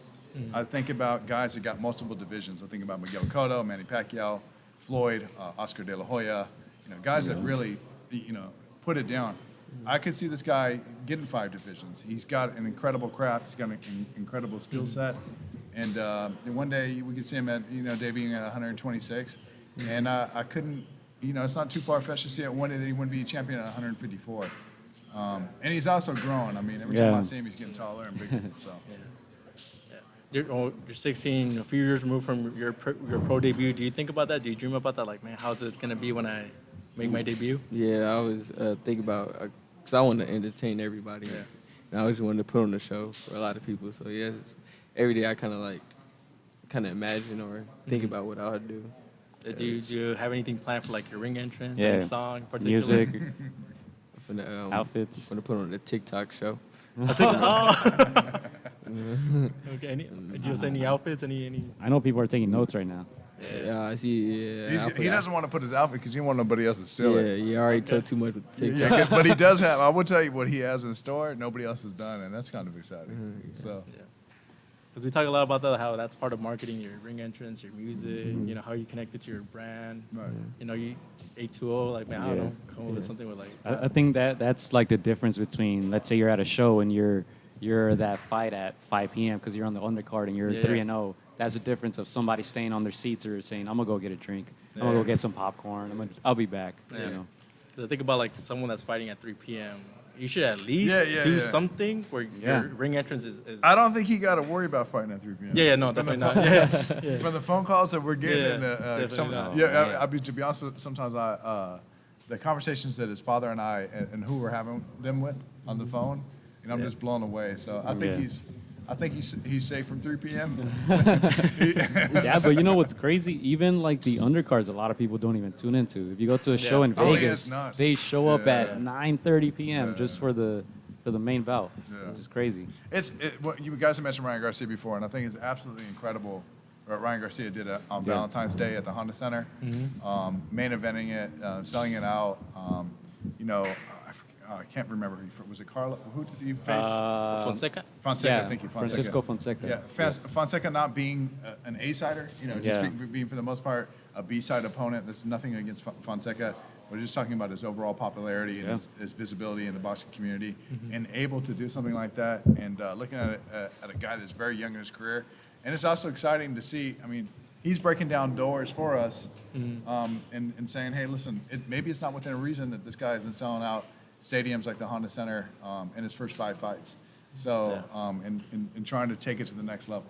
Speaker 7: I think about guys that got multiple divisions. I think about Miguel Cotto, Manny Pacquiao, Floyd, Oscar De La Hoya. You know, guys that really, put it down. I could see this guy getting 5 divisions. He's got an incredible craft. He's got an incredible skill set. And one day we could see him at, debuting at 126. And I couldn't, it's not too far-fetched to see it one day that he wouldn't be a champion at 154. And he's also growing. I mean, every time
Speaker 4: Yeah.
Speaker 7: I see him, he's getting taller and bigger. So.
Speaker 5: You're 16, a few years removed from your pro debut. Do you think about that? Do you dream about that? Like, man, how's it gonna be when I make my debut?
Speaker 6: Yeah, I was thinking about, because I want to entertain everybody.
Speaker 5: Yeah.
Speaker 6: And I always wanted to put on a show for a lot of people. So, yeah, every day I kind of imagine or think about what I would do.
Speaker 5: Do you have anything planned for like your ring entrance?
Speaker 4: Yeah.
Speaker 5: Any song in particular?
Speaker 4: Music,
Speaker 6: I'm finna,
Speaker 4: outfits.
Speaker 6: I'm finna put on the TikTok show.
Speaker 5: Okay. Do you say any outfits? Any?
Speaker 4: I know people are taking notes right now.
Speaker 6: Yeah, I see. Yeah,
Speaker 7: He doesn't want to put his outfit because he don't want nobody else to steal
Speaker 6: Yeah,
Speaker 7: it.
Speaker 6: you already took too much with TikTok.
Speaker 7: Yeah, good, but he does have. I will tell you what he has in store. Nobody else has done, and that's kind of exciting. So
Speaker 5: Because we talk a lot about that, how that's part of marketing, your ring entrance, your music, how you connect it to your brand.
Speaker 7: Right.
Speaker 5: You H2O, like, man, I don't
Speaker 4: Yeah.
Speaker 5: know, come up with something with like.
Speaker 4: I think that's like the difference between, let's say you're at a show and you're that fight at 5 p.m. because you're on the undercard and you're
Speaker 5: Yeah.
Speaker 4: 3-0. That's the difference of somebody staying on their seats or saying, I'm gonna go get a drink. I'm gonna go get some popcorn. I'll be back.
Speaker 5: Yeah.
Speaker 4: You know.
Speaker 5: So think about like someone that's fighting at 3 p.m. You should at least
Speaker 7: Yeah,
Speaker 5: do
Speaker 7: yeah.
Speaker 5: something where
Speaker 4: Yeah.
Speaker 5: your ring entrance is.
Speaker 7: I don't think he got to worry about fighting at 3 p.m.
Speaker 5: Yeah, no, definitely not. Yeah. Yeah.
Speaker 7: From the phone calls that we're getting,
Speaker 5: Yeah,
Speaker 7: and
Speaker 5: definitely not.
Speaker 7: to be honest, sometimes the conversations that his father and I and who we're having them with on the phone, I'm just blown away. So I think
Speaker 4: Yeah.
Speaker 7: he's safe from 3 p.m.
Speaker 4: Yeah, but you know what's crazy? Even like the undercards, a lot of people don't even tune into. If you go to a show in
Speaker 7: Oh, yeah,
Speaker 4: Vegas,
Speaker 7: it's nuts.
Speaker 4: they show up
Speaker 7: Yeah.
Speaker 4: at 9:30 p.m.
Speaker 7: Yeah.
Speaker 4: just for the main bout,
Speaker 7: Yeah.
Speaker 4: which is crazy.
Speaker 7: What you guys have mentioned Ryan Garcia before, and I think it's absolutely incredible what Ryan Garcia did on
Speaker 4: Yeah.
Speaker 7: Valentine's Day at the Honda Center, main eventing it, selling it out. I can't remember was it Carlo? Who did you face?
Speaker 5: Fonseca?
Speaker 7: Fonseca,
Speaker 4: Yeah,
Speaker 7: thank you,
Speaker 4: Francisco Fonseca.
Speaker 7: Yeah, Fonseca not being an A-sider, just
Speaker 4: Yeah.
Speaker 7: being for the most part a B-side opponent. There's nothing against Fonseca. We're just talking about his overall popularity and his visibility in the boxing community, and able to do something like that. And looking at a guy that's very young in his career, and it's also exciting to see. I mean, he's breaking down doors for us, and saying, hey, listen, maybe it's not within reason that this guy isn't selling out stadiums like the Honda Center in his first 5 fights. So, and trying to take it to the next level.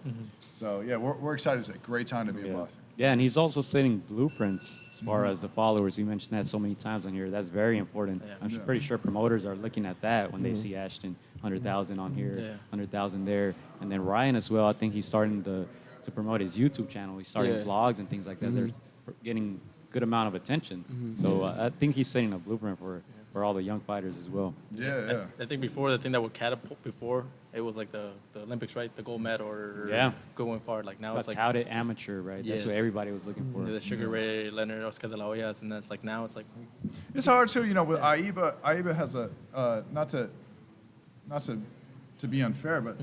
Speaker 7: So, yeah, we're excited. It's a great time to be a boxer.
Speaker 4: Yeah, and he's also setting blueprints as far as the followers. You mentioned that so many times on here. That's very important.
Speaker 5: Yeah.
Speaker 4: I'm pretty sure promoters are looking at that when they see Ashton, 100,000 on here,
Speaker 5: Yeah.
Speaker 4: 100,000 there. And then Ryan as well, I think he's starting to to promote his YouTube channel. He's starting
Speaker 6: Yeah.
Speaker 4: vlogs and things like that. They're getting good amount of attention. So I think he's setting a blueprint for all the young fighters as well.
Speaker 7: Yeah.
Speaker 5: I think before the thing that would catapult before it was like the Olympics, right? The gold medal or
Speaker 4: Yeah.
Speaker 5: going far. Like now
Speaker 4: A
Speaker 5: it's like
Speaker 4: touted amateur, right? That's what
Speaker 5: Yes.
Speaker 4: everybody was looking for.
Speaker 5: the Sugar Ray Leonard Oscar de la Hoyas, and that's like now it's like
Speaker 7: It's hard too, with AIBA has a not to be unfair, but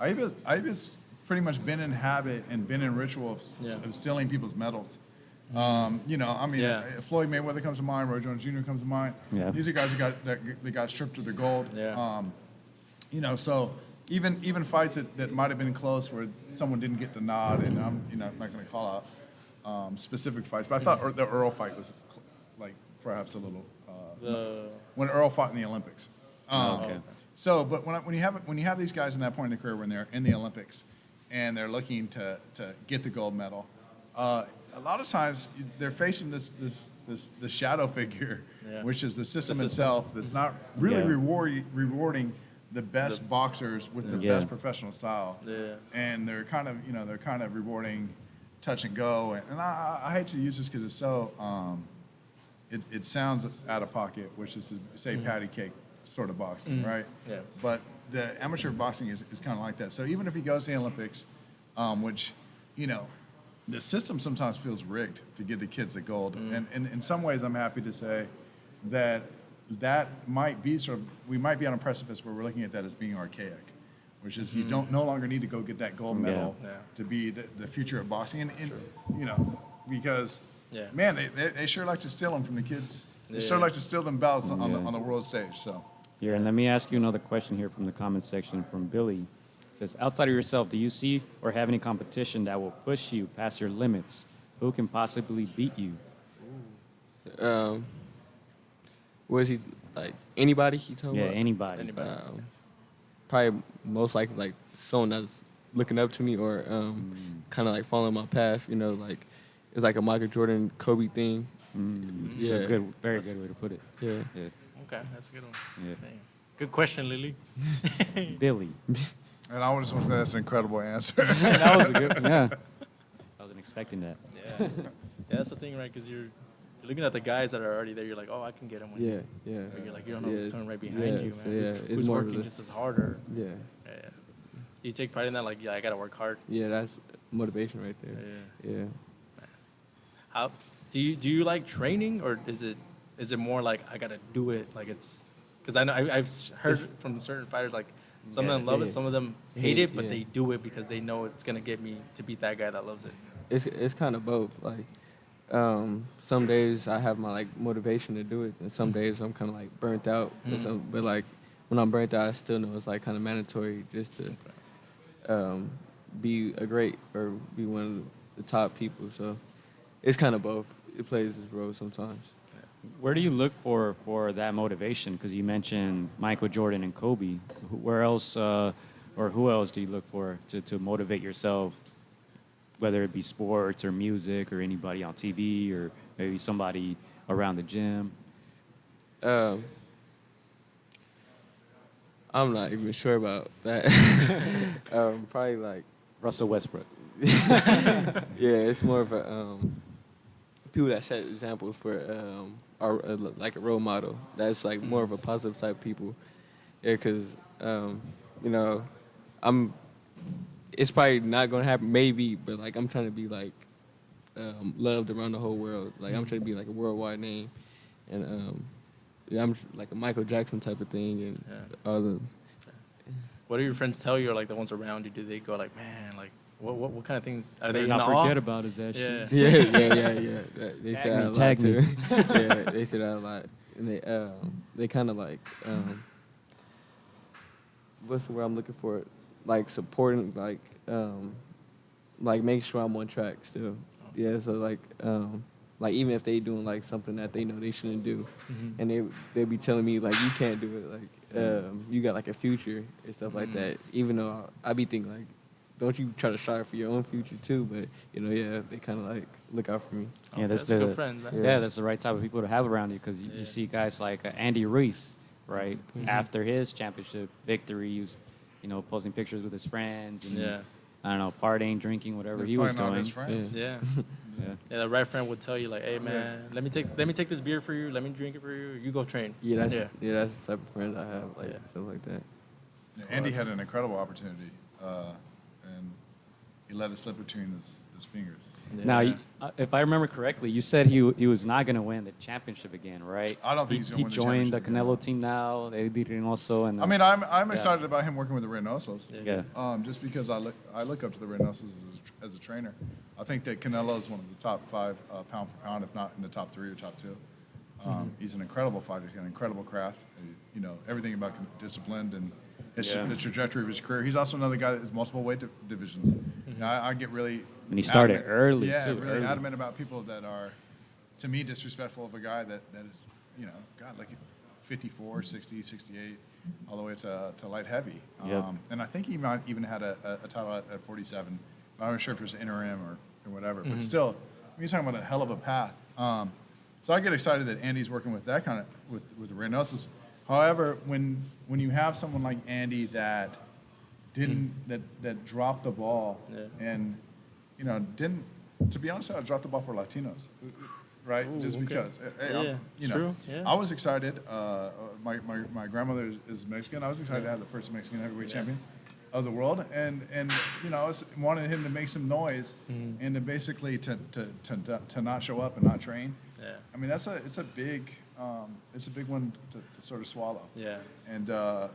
Speaker 7: AIBA's pretty much been in habit and been in ritual of stealing people's medals.
Speaker 5: Yeah.
Speaker 7: Floyd Mayweather comes to mind, Roy Jones Jr. comes to mind.
Speaker 4: Yeah.
Speaker 7: These are guys that got stripped of their gold.
Speaker 5: Yeah.
Speaker 7: So even fights that might have been close where someone didn't get the nod, and I'm not going to call out specific fights, but I thought the Earl fight was like perhaps a little when Earl fought in the Olympics.
Speaker 4: Okay.
Speaker 7: So, but when you have these guys in that point in their career when they're in the Olympics and they're looking to get the gold medal, a lot of times they're facing this shadow figure, which is the system itself that's not really rewarding the best boxers with the best professional style.
Speaker 5: Yeah.
Speaker 7: And they're kind of rewarding touch and go. And I hate to use this because it's so it sounds out of pocket, which is to say patty cake sort of boxing, right?
Speaker 5: Yeah.
Speaker 7: But the amateur boxing is kind of like that. So even if he goes to the Olympics, which the system sometimes feels rigged to give the kids the gold. And in some ways, I'm happy to say that might be we might be on a precipice where we're looking at that as being archaic, which is you no longer need to go get that gold medal to be the future of boxing. And because, man, they sure like to steal them from the kids. They sure like to steal them belts on the world stage. So.
Speaker 4: Yeah, and let me ask you another question here from the comment section from Billy. It says, outside of yourself, do you see or have any competition that will push you past your limits? Who can possibly beat you?
Speaker 6: Was he like anybody he talking about?
Speaker 4: Anybody.
Speaker 6: Probably most likely like someone that's looking up to me or kind of like following my path. Like it's like a Michael Jordan, Kobe thing.
Speaker 4: It's a good, very good way to put it.
Speaker 6: Yeah.
Speaker 5: okay, that's a good one.
Speaker 4: Yeah.
Speaker 5: Dang. Good question, Lily.
Speaker 4: Billy.
Speaker 7: And I just want to say that's an incredible answer.
Speaker 4: That was a good one. Yeah. I wasn't expecting that.
Speaker 5: Yeah, that's the thing, right? Because you're looking at the guys that are already there. You're like, oh, I can get them.
Speaker 6: Yeah.
Speaker 5: But you're like, you don't know who's coming right behind you, man.
Speaker 6: It's
Speaker 5: Who's
Speaker 6: more of
Speaker 5: working
Speaker 6: the-
Speaker 5: just as hard or
Speaker 6: Yeah.
Speaker 5: you take pride in that? Like, I gotta work hard.
Speaker 6: Yeah, that's motivation right there. Yeah.
Speaker 5: How do you like training, or is it more like I gotta do it? Like it's because I know I've heard from certain fighters like some of them love it, some of them hate it, but they do it because they know it's gonna get me to beat that guy that loves it.
Speaker 6: It's kind of both. Like some days I have my like motivation to do it, and some days I'm kind of like burnt out. But like when I'm burnt out, I still know it's like kind of mandatory just to be a great or be one of the top people. So it's kind of both. It plays its role sometimes.
Speaker 4: Where do you look for that motivation? Because you mentioned Michael Jordan and Kobe. Where else or who else do you look for to motivate yourself, whether it be sports or music or anybody on TV or maybe somebody around the gym?
Speaker 6: I'm not even sure about that. Probably like
Speaker 4: Russell Westbrook.
Speaker 6: yeah, it's more of a people that set examples for are like a role model. That's like more of a positive type of people. Yeah, because it's probably not gonna happen, maybe, but like I'm trying to be like loved around the whole world. Like I'm trying to be like a worldwide name, and I'm like a Michael Jackson type of thing, and all the.
Speaker 5: What do your friends tell you, or like the ones around you? Do they go like, man, like what kind of things are they in
Speaker 4: Not
Speaker 5: awe?
Speaker 4: forget about his Ashton.
Speaker 5: Yeah.
Speaker 6: Yeah. They say that a lot
Speaker 4: Tag me.
Speaker 6: too. Yeah, they say that a lot, and they kind of like what's the word I'm looking for? Like supporting, like make sure I'm on track still. Yeah, so like even if they doing like something that they know they shouldn't do, and they be telling me like you can't do it, like you got like a future and stuff like that. Even though I be thinking like, don't you try to strive for your own future too? But they kind of like look out for me.
Speaker 4: Yeah,
Speaker 5: that's a good friend, man.
Speaker 4: Yeah, that's the right type of people to have around you because you see guys like Andy Ruiz, right? After his championship victory, he was, posting pictures with his friends and I don't know, partying, drinking, whatever he was
Speaker 7: Playing on
Speaker 4: doing.
Speaker 7: his friends.
Speaker 5: Yeah.
Speaker 4: Yeah.
Speaker 5: Yeah, the right friend would tell you like, "Hey man, let me take this beer for you. Let me drink it for you. You go train."
Speaker 6: Yeah, that's the type of friends I have, like
Speaker 5: Yeah.
Speaker 6: stuff like that.
Speaker 7: Yeah, Andy had an incredible opportunity, and he let it slip between his fingers.
Speaker 5: Yeah.
Speaker 4: Now, if I remember correctly, you said he was not going to win the championship again, right?
Speaker 7: I don't think he's gonna win the
Speaker 4: He joined the
Speaker 7: championship
Speaker 4: Canelo team now. They did it also. And
Speaker 7: I mean, I'm excited about him working with the Reynosos.
Speaker 4: yeah.
Speaker 7: Just because I look up to the Reynosos as a trainer. I think that Canelo is one of the top 5 pound for pound, if not in the top 3 or top 2. He's an incredible fighter. He's got an incredible craft. You know, everything about disciplined and the trajectory of his career. He's also another guy that has multiple weight divisions. You know, I get really
Speaker 4: And he started
Speaker 7: adamant-
Speaker 4: early,
Speaker 7: Yeah,
Speaker 4: too,
Speaker 7: really
Speaker 4: early.
Speaker 7: adamant about people that are, to me, disrespectful of a guy that is, you know, God, like 54, 60, 68, all the way to light heavy.
Speaker 4: Yep.
Speaker 7: And I think he might even had a title at 47. I'm not sure if it was interim or whatever, but still, you're talking about a hell of a path. So I get excited that Andy's working with that kind of with the Reynosos. However, when you have someone like Andy that didn't that dropped the ball and you know didn't, to be honest, I dropped the ball for Latinos, right?
Speaker 5: Ooh,
Speaker 7: Just
Speaker 5: okay.
Speaker 7: because. Hey,
Speaker 5: Yeah,
Speaker 7: you
Speaker 5: it's
Speaker 7: know,
Speaker 5: true, yeah.
Speaker 7: I was excited. My grandmother is Mexican. I was excited to have the first Mexican heavyweight champion of the world, and you know, I wanted him to make some noise and to basically to not show up and not train.
Speaker 5: Yeah.
Speaker 7: I mean, it's a big one to sort of swallow.
Speaker 5: Yeah.
Speaker 7: And I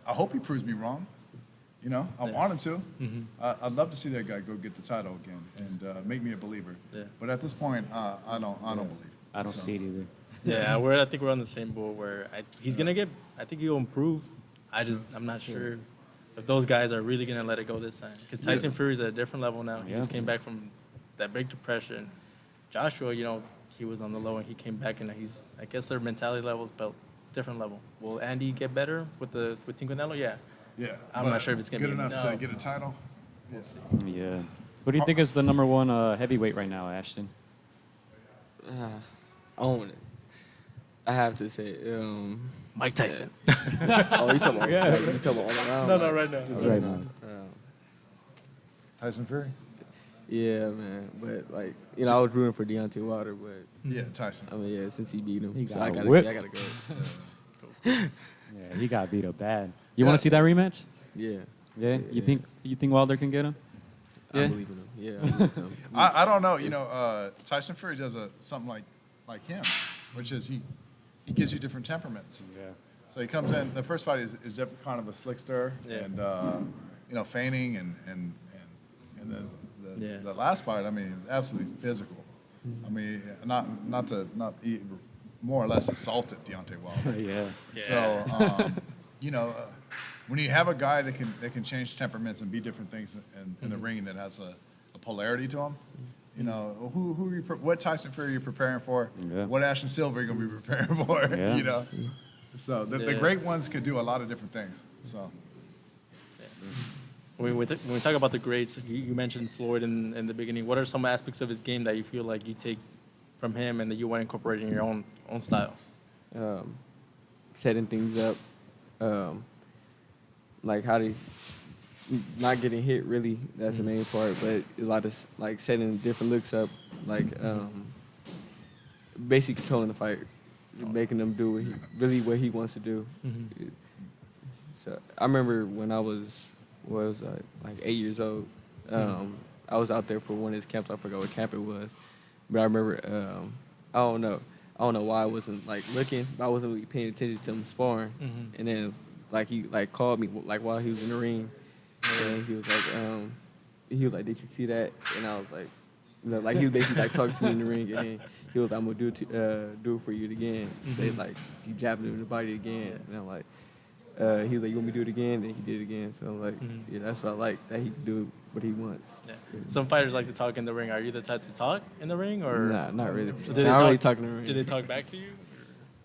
Speaker 7: hope he proves me wrong. You know, I want him to. I'd love to see that guy go get the title again and make me a believer.
Speaker 5: Yeah.
Speaker 7: But at this point, I don't believe.
Speaker 4: I don't
Speaker 7: So,
Speaker 4: see it either.
Speaker 5: Yeah, I think we're on the same boat where he's gonna get. I think he'll improve. I'm not sure if those guys are really gonna let it go this time. Because Tyson Fury's at a different level now. He just came back from that big depression. Joshua, you know, he was on the low and he came back and I guess their mentality levels built different level. Will Andy get better with Team Canelo? Yeah.
Speaker 7: Yeah.
Speaker 5: I'm
Speaker 7: but
Speaker 5: not sure if it's gonna
Speaker 7: good
Speaker 5: be
Speaker 7: enough
Speaker 5: no.
Speaker 7: to get a title.
Speaker 5: We'll see.
Speaker 4: Yeah. Who do you think is the number 1 heavyweight right now, Ashton?
Speaker 6: I own it. I have to say,
Speaker 5: Mike Tyson.
Speaker 6: oh, you talking about,
Speaker 4: Yeah.
Speaker 6: you talking about all around?
Speaker 5: No,
Speaker 6: like,
Speaker 5: right now.
Speaker 4: That's right now.
Speaker 7: Tyson Fury.
Speaker 6: Yeah, man. But like, you know, I was rooting for Deontay Wilder, but
Speaker 7: Yeah, Tyson.
Speaker 6: I mean, yeah, since he beat him,
Speaker 4: He
Speaker 6: so
Speaker 4: got
Speaker 6: I gotta
Speaker 4: whipped.
Speaker 6: go.
Speaker 4: Yeah, he got beat up bad. You want to see that rematch?
Speaker 6: Yeah.
Speaker 4: Yeah. You think Wilder can get him?
Speaker 6: I
Speaker 4: Yeah.
Speaker 6: believe in him. Yeah. I believe in him.
Speaker 7: I don't know. You know, Tyson Fury does something like him, which is he gives you different temperaments.
Speaker 4: Yeah.
Speaker 7: So he comes in. The first fight is kind of a slickster
Speaker 5: Yeah.
Speaker 7: and you know, feigning and
Speaker 5: Yeah.
Speaker 7: the last fight. I mean, it's absolutely physical. I mean, more or less assaulted Deontay Wilder.
Speaker 4: Yeah.
Speaker 7: So you know, when you have a guy that can change temperaments and be different things in the ring that has a polarity to him. You know, what Tyson Fury are you preparing for?
Speaker 4: Yeah.
Speaker 7: What Ashton Sylve are you going to be preparing for?
Speaker 4: Yeah.
Speaker 7: You know, so the great ones could do a lot of different things. So
Speaker 5: When we talk about the greats, you mentioned Floyd in the beginning. What are some aspects of his game that you feel like you take from him and that you want to incorporate in your own style?
Speaker 6: Setting things up, like how to not getting hit. Really, that's the main part. But a lot of like setting different looks up, like basically controlling the fight, making them do what he wants to do. So I remember when I was like 8 years old. I was out there for one of his camps. I forgot what camp it was, but I remember. I don't know why I wasn't like looking. But I wasn't really paying attention to him sparring. And then like he like called me like while he was in the ring, and he was like, "Did you see that?" And I was like, you know, like he was basically like talking to me in the ring, and then he was like, "I'm gonna do it for you again." So he's like, he jabbed him in the body again, and I'm like. He was like, "You want me to do it again?" Then he did it again. So I'm like, yeah, that's what I like, that he can do what he wants.
Speaker 5: Yeah. Some fighters like to talk in the ring. Are you the type to talk in the ring, or
Speaker 6: Nah, not really.
Speaker 5: Do they
Speaker 6: I don't
Speaker 5: talk-
Speaker 6: really talk in the ring.
Speaker 5: do they talk back to you?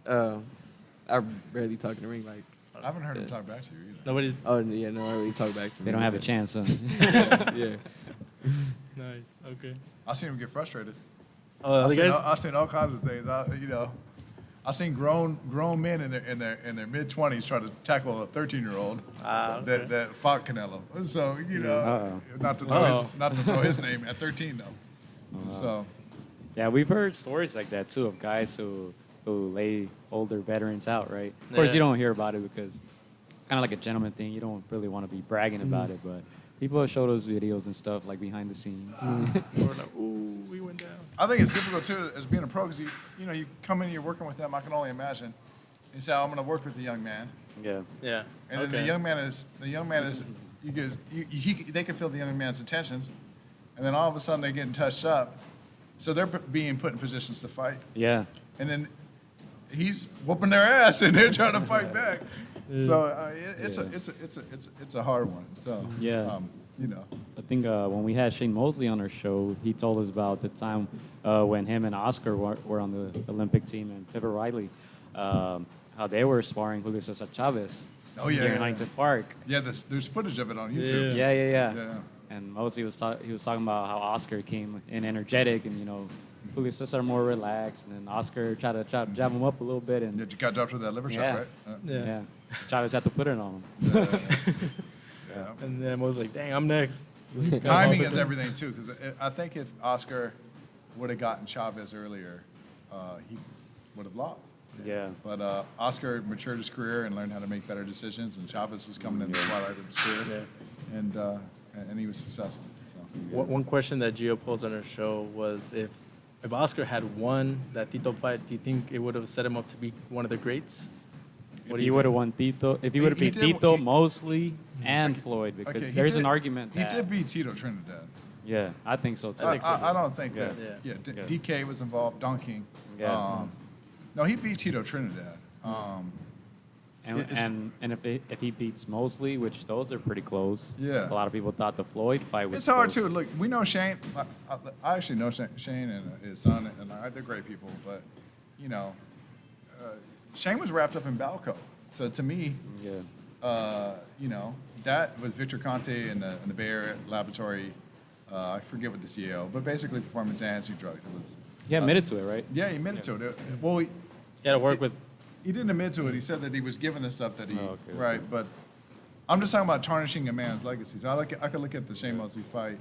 Speaker 6: I rarely talk in the ring. Like,
Speaker 7: I haven't heard him talk back to you either.
Speaker 5: Nobody.
Speaker 6: oh yeah, no, I don't really talk back to me.
Speaker 4: They don't have a chance, huh?
Speaker 6: Yeah.
Speaker 5: Nice. Okay.
Speaker 7: I've seen him get frustrated.
Speaker 5: Oh,
Speaker 7: I've
Speaker 5: the guys.
Speaker 7: seen all kinds of things. You know, I've seen grown men in their mid-20s try to tackle a 13-year-old
Speaker 5: Okay.
Speaker 7: that fought Canelo. So
Speaker 4: Uh-oh.
Speaker 7: not to throw his name at 13 though. So
Speaker 4: Yeah, we've heard stories like that too of guys who lay older veterans out, right? Of course,
Speaker 5: Yeah.
Speaker 4: you don't hear about it because kind of like a gentleman thing. You don't really want to be bragging about it, but people show those videos and stuff like behind the scenes.
Speaker 5: We're like, ooh, we went down.
Speaker 7: I think it's difficult too as being a pro because you come in, you're working with them. I can only imagine. You say, I'm going to work with the young man,
Speaker 4: Yeah.
Speaker 5: Yeah.
Speaker 7: and then the young man is they can feel the young man's intentions, and then all of a sudden they're getting touched up, so they're being put in positions to fight,
Speaker 4: Yeah.
Speaker 7: and then he's whooping their ass and they're trying to fight back. So it's a hard one. So
Speaker 4: Yeah.
Speaker 7: you know.
Speaker 4: I think when we had Shane Mosley on our show, he told us about the time when him and Oscar were on the Olympic team and Pepper Riley, how they were sparring Julio Cesar Chavez
Speaker 7: Oh, yeah,
Speaker 4: here in
Speaker 7: yeah,
Speaker 4: Huntington Park.
Speaker 7: Yeah, there's footage of it on YouTube.
Speaker 4: Yeah, yeah, yeah.
Speaker 7: Yeah.
Speaker 4: And Mosley was talking about how Oscar came in energetic and Julio Cesar more relaxed, and then Oscar tried to jab him up a little bit, and
Speaker 7: You got dropped with that liver
Speaker 4: Yeah.
Speaker 7: shot, right?
Speaker 4: yeah, Chavez had to put it on him.
Speaker 7: Yeah.
Speaker 5: And then I was like, dang, I'm next.
Speaker 7: Timing is everything too, because I think if Oscar would have gotten Chavez earlier, he would have lost.
Speaker 4: Yeah.
Speaker 7: But Oscar matured his career and learned how to make better decisions, and Chavez was coming in the twilight of his career, and he was successful. So.
Speaker 5: One question that Gio posed on her show was if Oscar had won that Tito fight, do you think it would have set him up to be one of the greats?
Speaker 4: If he would have won Tito, if he would have
Speaker 7: He
Speaker 4: beat
Speaker 7: did-
Speaker 4: Tito,
Speaker 7: he-
Speaker 4: Mosley, and Floyd, because
Speaker 7: Okay, he
Speaker 4: there's
Speaker 7: did-
Speaker 4: an argument that
Speaker 7: He did beat Tito Trinidad.
Speaker 4: Yeah, I think so too.
Speaker 5: I think so.
Speaker 7: I don't think
Speaker 4: Yeah.
Speaker 7: that.
Speaker 5: Yeah.
Speaker 7: Yeah,
Speaker 4: Yeah.
Speaker 7: DK was involved. Don King.
Speaker 4: Yeah.
Speaker 7: No, he beat Tito Trinidad. It's-
Speaker 4: And if he beats Mosley, which those are pretty close.
Speaker 7: Yeah.
Speaker 4: A lot of people thought the Floyd fight was
Speaker 7: It's hard
Speaker 4: close.
Speaker 7: too. Look, we know Shane. I actually know Shane and his son, and they're great people. But Shane was wrapped up in Balco. So to me,
Speaker 4: Yeah.
Speaker 7: that was Victor Conte in the Bay Area laboratory. I forget what the CEO, but basically performance enhancing drugs. It was.
Speaker 4: He admitted to it, right?
Speaker 7: Yeah, he admitted to it. Well,
Speaker 5: He had to work with.
Speaker 7: he didn't admit to it. He said that he was given the stuff that he.
Speaker 4: Oh, okay.
Speaker 7: Right, but I'm just talking about tarnishing a man's legacy. So I could look at the Shane Mosley fight,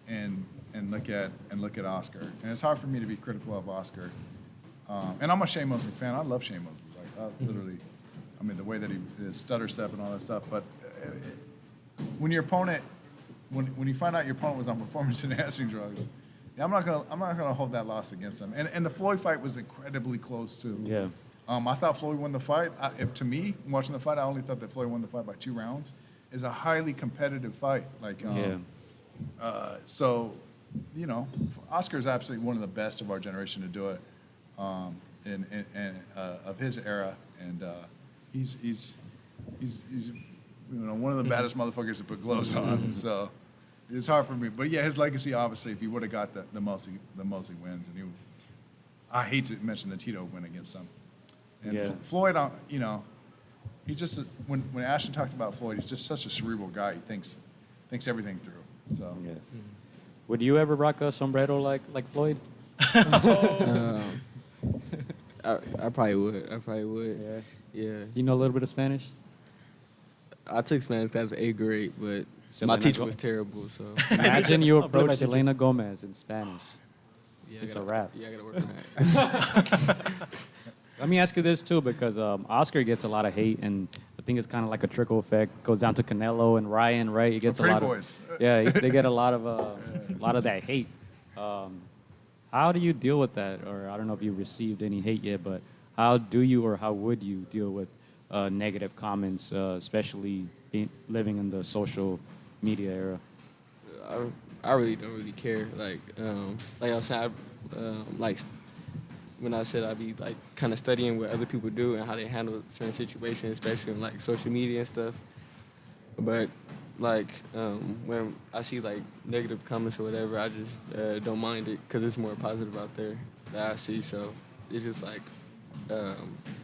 Speaker 7: and look at Oscar, and it's hard for me to be critical of Oscar. And I'm a Shane Mosley fan. I love Shane Mosley. Like literally, I mean the way that he his stutter step and all that stuff. But when your opponent, when you find out your opponent was on performance enhancing drugs, yeah, I'm not gonna hold that loss against him. And the Floyd fight was incredibly close too.
Speaker 4: Yeah.
Speaker 7: I thought Floyd won the fight. To me, watching the fight, I only thought that Floyd won the fight by 2 rounds. It's a highly competitive fight. Like, so, Oscar is absolutely one of the best of our generation to do it, of his era, and he's one of the baddest motherfuckers to put gloves on. So it's hard for me, but yeah, his legacy obviously. If he would have got the Mosley wins, and I hate to mention the Tito win against him. And
Speaker 4: Yeah.
Speaker 7: Floyd, he just when Ashton talks about Floyd, he's just such a cerebral guy. He thinks everything through. So
Speaker 4: Yeah. Would you ever rock a sombrero like Floyd?
Speaker 6: I probably would.
Speaker 4: Yeah.
Speaker 6: Yeah.
Speaker 4: You know a little bit of Spanish?
Speaker 6: I took Spanish class in 8th grade, but my
Speaker 4: Selena
Speaker 6: teacher
Speaker 4: Go-
Speaker 6: was terrible, so
Speaker 4: Imagine you
Speaker 5: I'll play my
Speaker 4: approach
Speaker 5: teacher.
Speaker 4: Selena Gomez in Spanish.
Speaker 6: yeah,
Speaker 4: It's
Speaker 6: I
Speaker 4: a
Speaker 6: gotta-
Speaker 4: wrap.
Speaker 6: Yeah, I gotta work on that.
Speaker 4: Let me ask you this too, because Oscar gets a lot of hate, and I think it's kind of like a trickle effect. Goes down to Canelo and Ryan, right? He gets a
Speaker 7: Pretty
Speaker 4: lot
Speaker 7: boys.
Speaker 4: of they get a lot of that hate. How do you deal with that? Or I don't know if you received any hate yet, but how do you or how would you deal with negative comments, especially living in the social media era?
Speaker 6: I really don't really care. Like I was saying, like when I said I'd be like kind of studying what other people do and how they handle certain situations, especially in like social media and stuff. But like when I see like negative comments or whatever, I just don't mind it because it's more positive out there that I see. So it's just like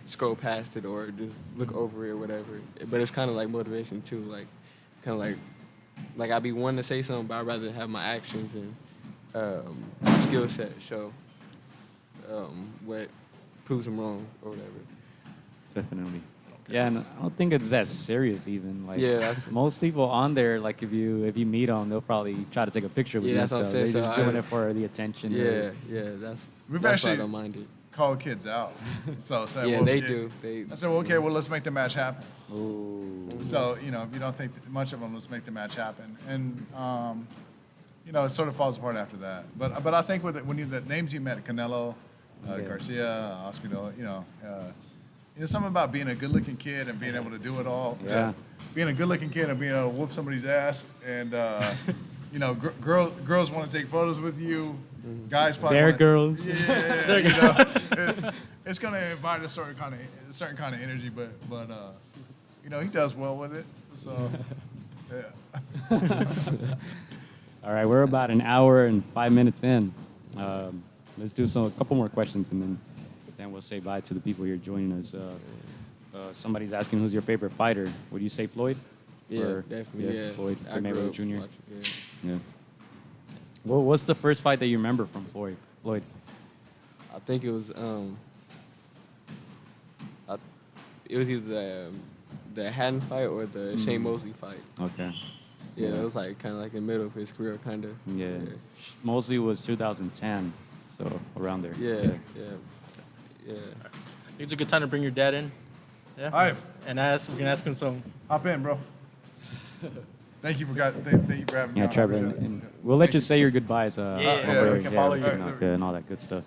Speaker 6: scroll past it or just look over it or whatever. But it's kind of like motivation too, like kind of like I'd be wanting to say something, but I'd rather have my actions and my skill set show what proves them wrong or whatever.
Speaker 4: Definitely. Yeah, and I don't think it's that serious even. Like,
Speaker 6: Yeah, that's-
Speaker 4: most people on there, like if you meet them, they'll probably try to take a picture with
Speaker 6: Yeah,
Speaker 4: you and
Speaker 6: that's what I'm
Speaker 4: stuff.
Speaker 6: saying.
Speaker 4: They're
Speaker 6: So
Speaker 4: just doing it for the attention.
Speaker 6: Yeah, that's
Speaker 7: We've
Speaker 6: that's why I
Speaker 7: actually
Speaker 6: don't mind it.
Speaker 7: call kids out. So say,
Speaker 6: Yeah,
Speaker 7: well,
Speaker 6: they do.
Speaker 7: I said, well, okay, well, let's make the match happen.
Speaker 4: Ooh.
Speaker 7: So, you know, if you don't think much of them, let's make the match happen. And, you know, it sort of falls apart after that. But I think the names you met, Canelo,
Speaker 4: Yeah.
Speaker 7: Garcia, Oscar, you know, something about being a good-looking kid and being able to do it all.
Speaker 4: Yeah.
Speaker 7: Being a good-looking kid and being able to whoop somebody's ass. And, you know, girls want to take photos with you. Guys probably
Speaker 4: They're
Speaker 7: wanna-
Speaker 4: girls.
Speaker 7: Yeah, you know, it's going to invite a certain kind of energy, but you know, he does well with it. So, yeah.
Speaker 4: All right, we're about an hour and 5 minutes in. Let's do a couple more questions, and then we'll say bye to the people here joining us. Somebody's asking who's your favorite fighter. Would you say Floyd?
Speaker 6: Yeah,
Speaker 4: Or-
Speaker 6: definitely. Yeah,
Speaker 4: Floyd
Speaker 6: I grew
Speaker 4: Mayweather
Speaker 6: up
Speaker 4: Jr.
Speaker 6: watching, yeah.
Speaker 4: Yeah. Well, what's the first fight that you remember from Floyd?
Speaker 6: I think it was it was either the Hatton fight or the Shane Mosley fight.
Speaker 4: Okay.
Speaker 6: Yeah, it was like kind of like in the middle of his career, kind of.
Speaker 4: Yeah. Mosley was 2010, so around there.
Speaker 6: Yeah.
Speaker 5: It's a good time to bring your dad in. Yeah.
Speaker 7: All right,
Speaker 5: And we can ask him some.
Speaker 7: hop in, bro. Thank you for having me.
Speaker 4: Yeah,
Speaker 7: on. I
Speaker 4: Trevor,
Speaker 7: appreciate it.
Speaker 4: and we'll let you say your goodbyes.
Speaker 5: Yeah,
Speaker 7: we can follow you.
Speaker 4: And all that good stuff.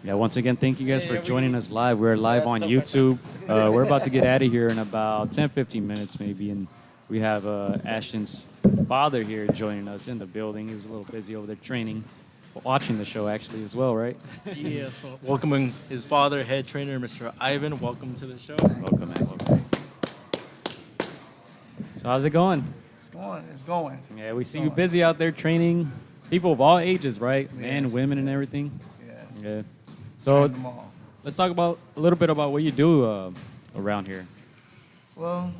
Speaker 4: Yeah, once again, thank you guys for joining us live. We're live on YouTube. We're about to get out of here in about 10, 15 minutes maybe, and we have Ashton's father here joining us in the building. He was a little busy over there training, watching the show actually as well, right?
Speaker 5: Yeah. So welcoming his father, head trainer, Mr. Ivan. Welcome to the show.
Speaker 4: Welcome, man. Welcome. So how's it going?
Speaker 3: It's going. It's going.
Speaker 4: Yeah, we see you busy out there training people of all ages, right? Men,
Speaker 3: Yes.
Speaker 4: women, and everything.
Speaker 3: Yes.
Speaker 4: Yeah. So
Speaker 3: Train them all.
Speaker 4: let's talk about a little bit about what you do around here.
Speaker 3: Well,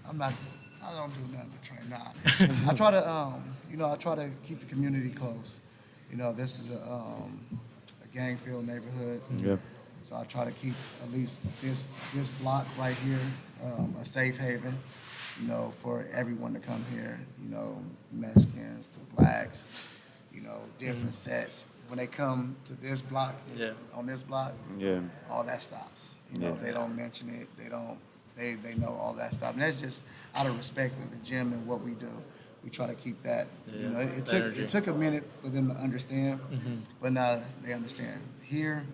Speaker 3: I don't do nothing but train. Nah. I try to, I try to keep the community close. You know, this is a gang-filled neighborhood.
Speaker 4: Yeah.
Speaker 3: So I try to keep at least this block right here a safe haven, you know, for everyone to come here, you know, Mexicans to blacks, you know, different sets. When they come to this block,
Speaker 5: Yeah.
Speaker 3: on this block,
Speaker 4: Yeah.
Speaker 3: all that stops. You know,
Speaker 4: Yeah.
Speaker 3: they don't mention it. They know all that stuff. And that's just out of respect for the gym and what we do. We try to keep that. You
Speaker 5: Yeah,
Speaker 3: know, it
Speaker 5: that
Speaker 3: took
Speaker 5: energy.
Speaker 3: it took a minute for them to understand, but now they understand. Here,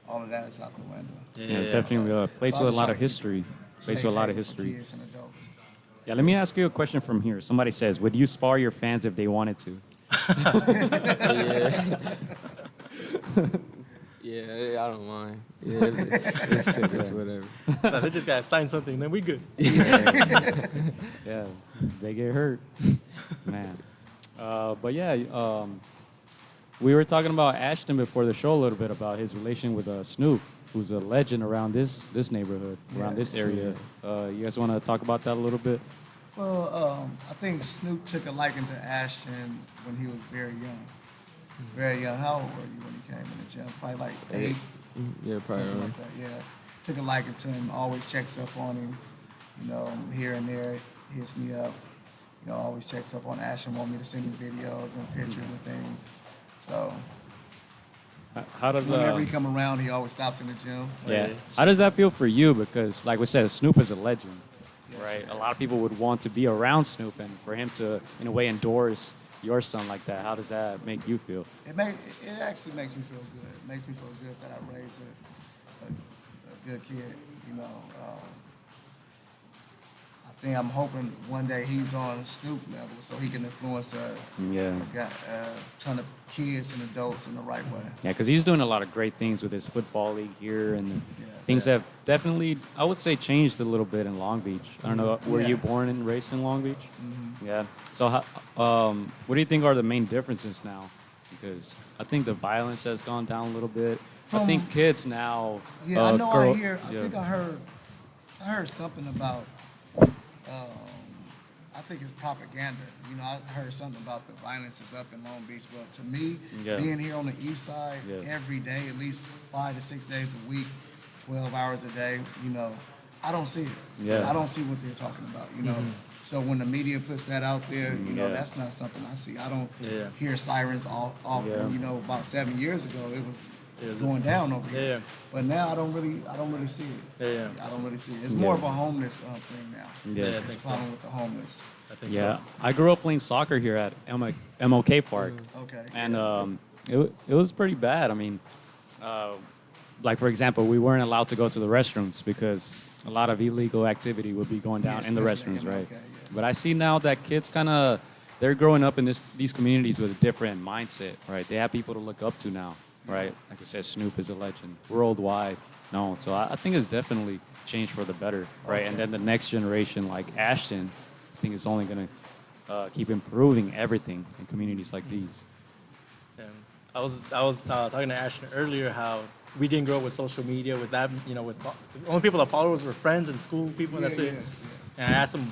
Speaker 3: all of that is out the window.
Speaker 4: Yeah, it's definitely a place
Speaker 3: So I
Speaker 4: with a
Speaker 3: just
Speaker 4: lot
Speaker 3: try
Speaker 4: of
Speaker 3: to keep
Speaker 4: history. Place with a lot of
Speaker 3: Safe haven for
Speaker 4: history.
Speaker 3: kids and adults.
Speaker 4: Yeah, let me ask you a question from here. Somebody says, would you spar your fans if they wanted to?
Speaker 6: Yeah, I don't mind. Yeah, it's sick, it's whatever.
Speaker 5: Nah, they just gotta sign something, then we good.
Speaker 4: Yeah, they get hurt, man. But yeah, we were talking about Ashton before the show a little bit about his relation with Snoop, who's a legend around this neighborhood, around this area. You guys want to talk about that a little bit?
Speaker 3: Well, I think Snoop took a liking to Ashton when he was very young. Very young. How old were you when he came in the gym? Probably like 8.
Speaker 6: Yeah, probably.
Speaker 3: Something like that, yeah. Took a liking to him, always checks up on him, you know, here and there, hits me up. You know, always checks up on Ashton, want me to send him videos and pictures and things. So
Speaker 4: How does
Speaker 3: whenever he come around, he always stops in the gym.
Speaker 4: yeah? How does that feel for you? Because like we said, Snoop is a legend,
Speaker 3: Yes,
Speaker 4: right?
Speaker 3: man.
Speaker 4: A lot of people would want to be around Snoop, and for him to, in a way, endorse your son like that, how does that make you feel?
Speaker 3: It actually makes me feel good. It makes me feel good that I raised a good kid, you know. I'm hoping one day he's on Snoop level so he can influence
Speaker 4: Yeah.
Speaker 3: a ton of kids and adults in the right way.
Speaker 4: Yeah, because he's doing a lot of great things with his football league here, and
Speaker 3: Yeah.
Speaker 4: things have definitely, I would say, changed a little bit in Long Beach. I don't know, were
Speaker 3: Yeah.
Speaker 4: you born and raised in Long Beach?
Speaker 3: Mm-hmm.
Speaker 4: Yeah. So, what do you think are the main differences now? Because I think the violence has gone down a little bit. I think kids now.
Speaker 3: Yeah, I know. I
Speaker 4: yeah.
Speaker 3: think I heard something about. I think it's propaganda. You know, I heard something about the violence is up in Long Beach, but to me,
Speaker 4: Yeah.
Speaker 3: being here on the east side
Speaker 4: Yeah.
Speaker 3: every day, at least 5 to 6 days a week, 12 hours a day, you know, I don't see it.
Speaker 4: Yeah.
Speaker 3: I don't see what they're talking about, you know. So when the media puts that out there, you know,
Speaker 4: Yeah.
Speaker 3: that's not something I see. I don't
Speaker 5: Yeah.
Speaker 3: hear sirens often.
Speaker 4: Yeah.
Speaker 3: You know, about 7 years ago, it was
Speaker 5: Yeah,
Speaker 3: going down over here.
Speaker 5: Yeah.
Speaker 3: But now I don't really see it.
Speaker 5: Yeah.
Speaker 3: I don't really see it. It's more of a homeless thing now.
Speaker 4: Yeah.
Speaker 5: I
Speaker 3: It's
Speaker 5: think
Speaker 3: a
Speaker 5: so.
Speaker 3: problem with the homeless.
Speaker 5: I think
Speaker 4: Yeah,
Speaker 5: so.
Speaker 4: I grew up playing soccer here at MLK Park,
Speaker 3: Okay.
Speaker 4: and
Speaker 3: yeah.
Speaker 4: it was pretty bad. I mean, like for example, we weren't allowed to go to the restrooms because a lot of illegal activity would be going down
Speaker 3: Yeah,
Speaker 4: in the
Speaker 3: especially
Speaker 4: restrooms,
Speaker 3: in
Speaker 4: right?
Speaker 3: MLK, yeah.
Speaker 4: But I see now that kids they're growing up in these communities with a different mindset, right? They have people to look up to now, right? Like I said, Snoop is a legend worldwide. No, so I think it's definitely changed for the better, right? And then the next generation, like Ashton, I think is only going to keep improving everything in communities like these.
Speaker 5: And I was talking to Ashton earlier how we didn't grow up with social media with that, you know, with the only people that followed us were friends and school people, and that's it. And I asked him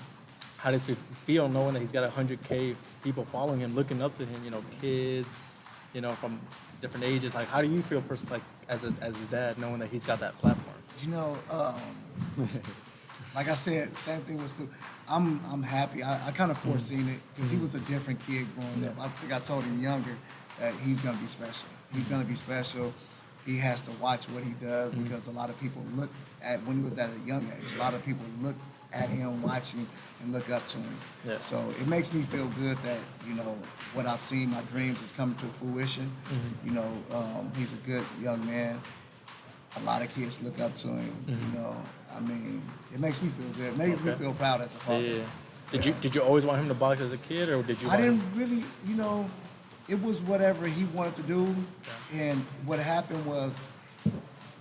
Speaker 5: how does it feel knowing that he's got 100K people following him, looking up to him, you know, kids, you know, from different ages. Like, how do you feel, like as his dad, knowing that he's got that platform?
Speaker 3: You know, like I said, same thing with Snoop. I'm happy. I kind of foreseen it because he was a different kid growing up. I think I told him younger that he's gonna be special. He's gonna be special. He has to watch what he does because a lot of people look at when he was at a young age. A lot of people look at him, watching, and look up to him.
Speaker 5: Yeah.
Speaker 3: So it makes me feel good that you know what I've seen, my dreams is coming to fruition. You know, he's a good young man. A lot of kids look up to him. You know, I mean, it makes me feel good. It makes me feel proud as a father.
Speaker 5: Yeah. Did you always want him to box as a kid, or did you?
Speaker 3: I didn't really, you know, it was whatever he wanted to do. And what happened was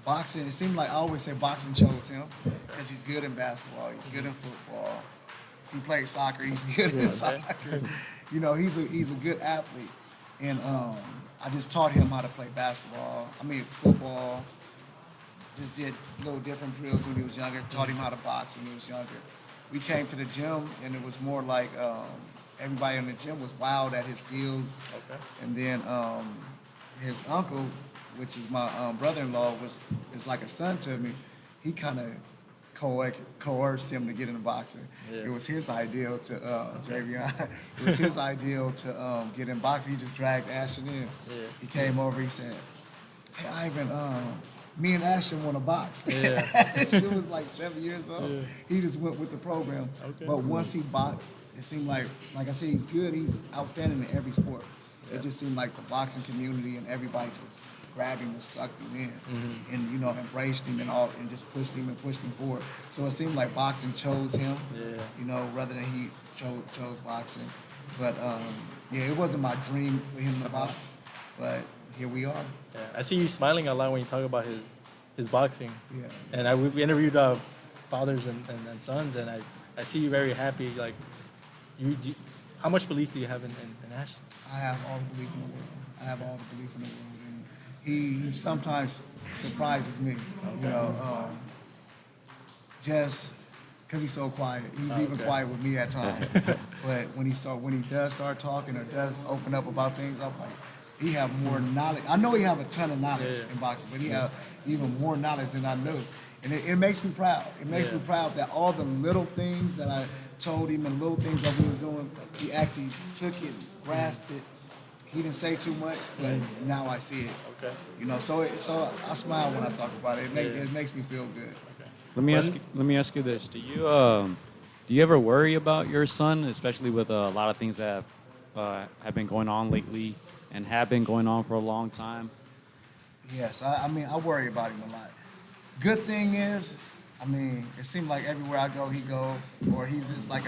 Speaker 3: boxing, it seemed like I always say boxing chose him because he's good in basketball, he's good in football, he plays soccer, he's good in soccer. You know, he's a good athlete. And I just taught him how to play football, just did little different drills when he was younger, taught him how to box when he was younger. We came to the gym and it was more like everybody in the gym was wild at his skills.
Speaker 5: Okay.
Speaker 3: And then his uncle, which is my brother-in-law, is like a son to me. He kind of coerced him to get into boxing.
Speaker 5: Yeah.
Speaker 3: It was his ideal to Javion. It was his ideal to get in boxing. He just dragged Ashton in.
Speaker 5: Yeah.
Speaker 3: He came over. He said, "Hey Ivan, me and Ashton want to box."
Speaker 5: Yeah.
Speaker 3: Ashton was like 7 years old.
Speaker 5: Yeah.
Speaker 3: He just went with the program.
Speaker 5: Okay.
Speaker 3: But once he boxed, it seemed like I said, he's good. He's outstanding in every sport. It just seemed like the boxing community and everybody just grabbed him and sucked him in, and you know, embraced him and just pushed him forward. So it seemed like boxing chose him, you know, rather than he chose boxing. But yeah, it wasn't my dream for him to box, but here we are.
Speaker 5: Yeah. I see you smiling a lot when you talk about his boxing.
Speaker 3: Yeah.
Speaker 5: And we interviewed fathers and sons, and I see you very happy. Like, how much belief do you have in Ashton?
Speaker 3: I have all the belief in the world. I have all the belief in the world. And he sometimes surprises me, you know, just because he's so quiet. He's even quiet with me at times. But when he does start talking or does open up about things, I'm like, he have more knowledge. I know he have a ton of knowledge in boxing, but he have even more knowledge than I knew. And it makes me proud. It makes me proud that all the little things that I told him and little things that we was doing, he actually took it, grasped it. He didn't say too much, but now I see it.
Speaker 5: Okay.
Speaker 3: You know, so I smile when I talk about it. It makes me feel good.
Speaker 4: Let me ask you this: Do you ever worry about your son, especially with a lot of things that have been going on lately and have been going on for a long time?
Speaker 3: Yes, I mean, I worry about him a lot. Good thing is, I mean, it seems like everywhere I go, he goes, or he's just like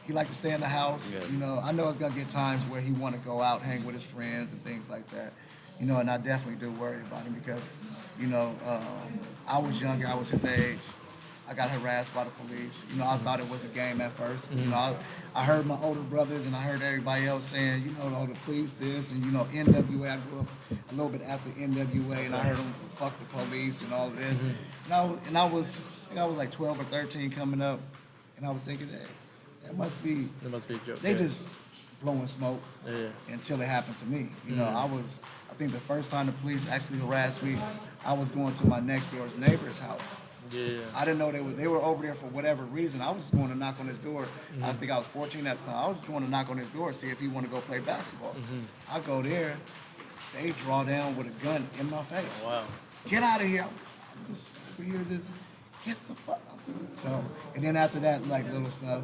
Speaker 3: he like to stay in the house.
Speaker 4: Yeah.
Speaker 3: You know, I know it's gonna get times where he want to go out, hang with his friends and things like that. You know, and I definitely do worry about him because, you know, I was younger, I was his age. I got harassed by the police. You know, I thought it was a game at first. You know, I heard my older brothers and I heard everybody else saying, you know, oh, the police this and, you know, NWA. I grew up a little bit after NWA and I heard them fuck the police and all of this. And I was like 12 or 13 coming up and I was thinking, hey, That must be.
Speaker 5: It must be a joke.
Speaker 3: They
Speaker 5: yeah.
Speaker 3: just blowing smoke
Speaker 5: Yeah.
Speaker 3: until it happened to me. You know, I think the first time the police actually harassed me, I was going to my next door's neighbor's house.
Speaker 5: Yeah.
Speaker 3: I didn't know they were over there for whatever reason. I was just going to knock on his door. I think I was 14 at the time. I was just going to knock on his door to see if he wanted to go play basketball. I go there, they draw down with a gun in my face.
Speaker 5: Wow.
Speaker 3: Get out of here. I'm just here to get the fuck out. So, and then after that, like little stuff,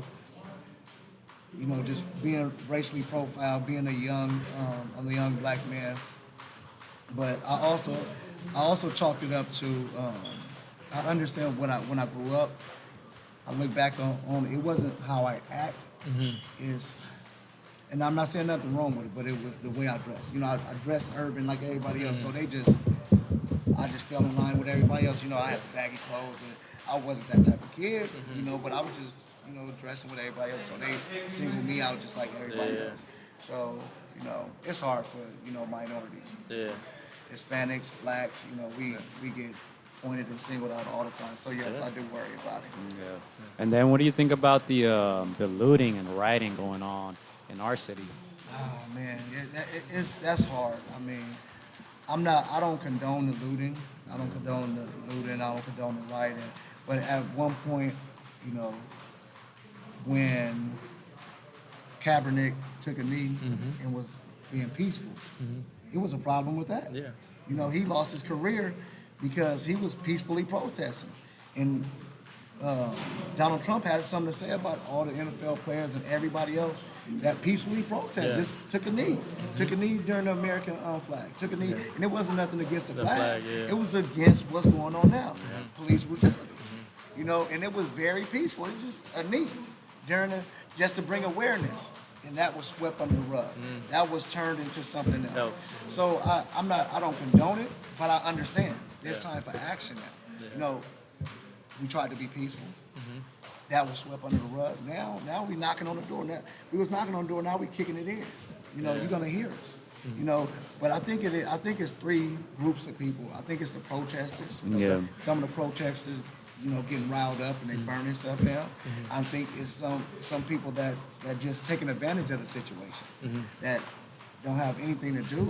Speaker 3: you know, just being racially profiled, being a young black man. But I also chalked it up to, I understand when I grew up, I look back on it wasn't how I act, is, and I'm not saying nothing wrong with it, but it was the way I dressed. You know, I dressed urban like everybody else, so I just fell in line with everybody else. You know, I had the baggy clothes, and I wasn't that type of kid, you know, but I was just, you know, dressing with everybody else, so they singled me out just like everybody else. So, you know, it's hard for, you know, minorities.
Speaker 5: Yeah.
Speaker 3: Hispanics, blacks, you know, we get pointed and singled out all the time. So yes, I do worry about it.
Speaker 4: Yeah. And then what do you think about the looting and rioting going on in our city?
Speaker 3: Oh man, that's hard. I mean, I don't condone the looting. I don't condone the looting. I don't condone the rioting. But at one point, you know, when Kaepernick took a knee and was being peaceful, it was a problem with that.
Speaker 5: Yeah.
Speaker 3: You know, he lost his career because he was peacefully protesting. And Donald Trump had something to say about all the NFL players and everybody else that peacefully protested. Just took a knee. Took a knee during the American flag. Took a knee. And it wasn't nothing against the flag. It was against what's going on now. Police brutality. You know, and it was very peaceful. It's just a knee just to bring awareness. And that was swept under the rug. That was turned into something else. So I don't condone it, but I understand. There's time for action now. You know, we tried to be peaceful. That was swept under the rug. Now we knocking on the door. Now we was knocking on the door. Now we kicking it in. You know, you're gonna hear us. You know, but I think it's three groups of people. I think it's the protesters.
Speaker 4: Yeah.
Speaker 3: Some of the protesters, you know, getting riled up and they burning stuff down. I think it's some people that just taking advantage of the situation that don't have anything to do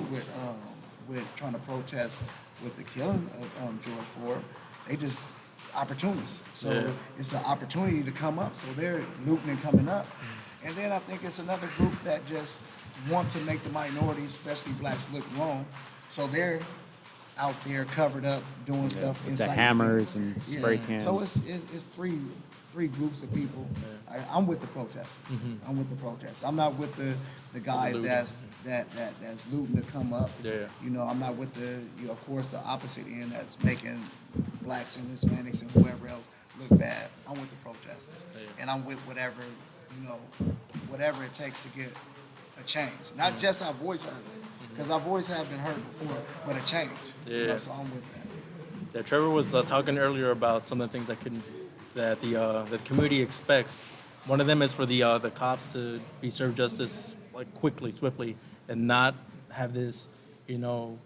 Speaker 3: with trying to protest with the killing of George Floyd. They just opportunists. So it's an opportunity to come up. So they're looting and coming up. And then I think it's another group that just want to make the minorities, especially blacks, look wrong. So they're out there covered up doing stuff
Speaker 4: With the
Speaker 3: inside
Speaker 4: hammers and spray cans.
Speaker 3: So it's three groups of people. I'm with the protesters. I'm with the protesters. I'm not with the guys that's looting to come up. You know, I'm not with of course the opposite end that's making blacks and Hispanics and whoever else look bad. I'm with the protesters. And I'm with whatever it takes to get a change. Not just our voice heard, because our voice have been heard before, but a change. You know, so I'm with that.
Speaker 5: Yeah, Trevor was talking earlier about some of the things that the community expects. One of them is for the cops to be served justice like quickly, swiftly, and not have this, you know,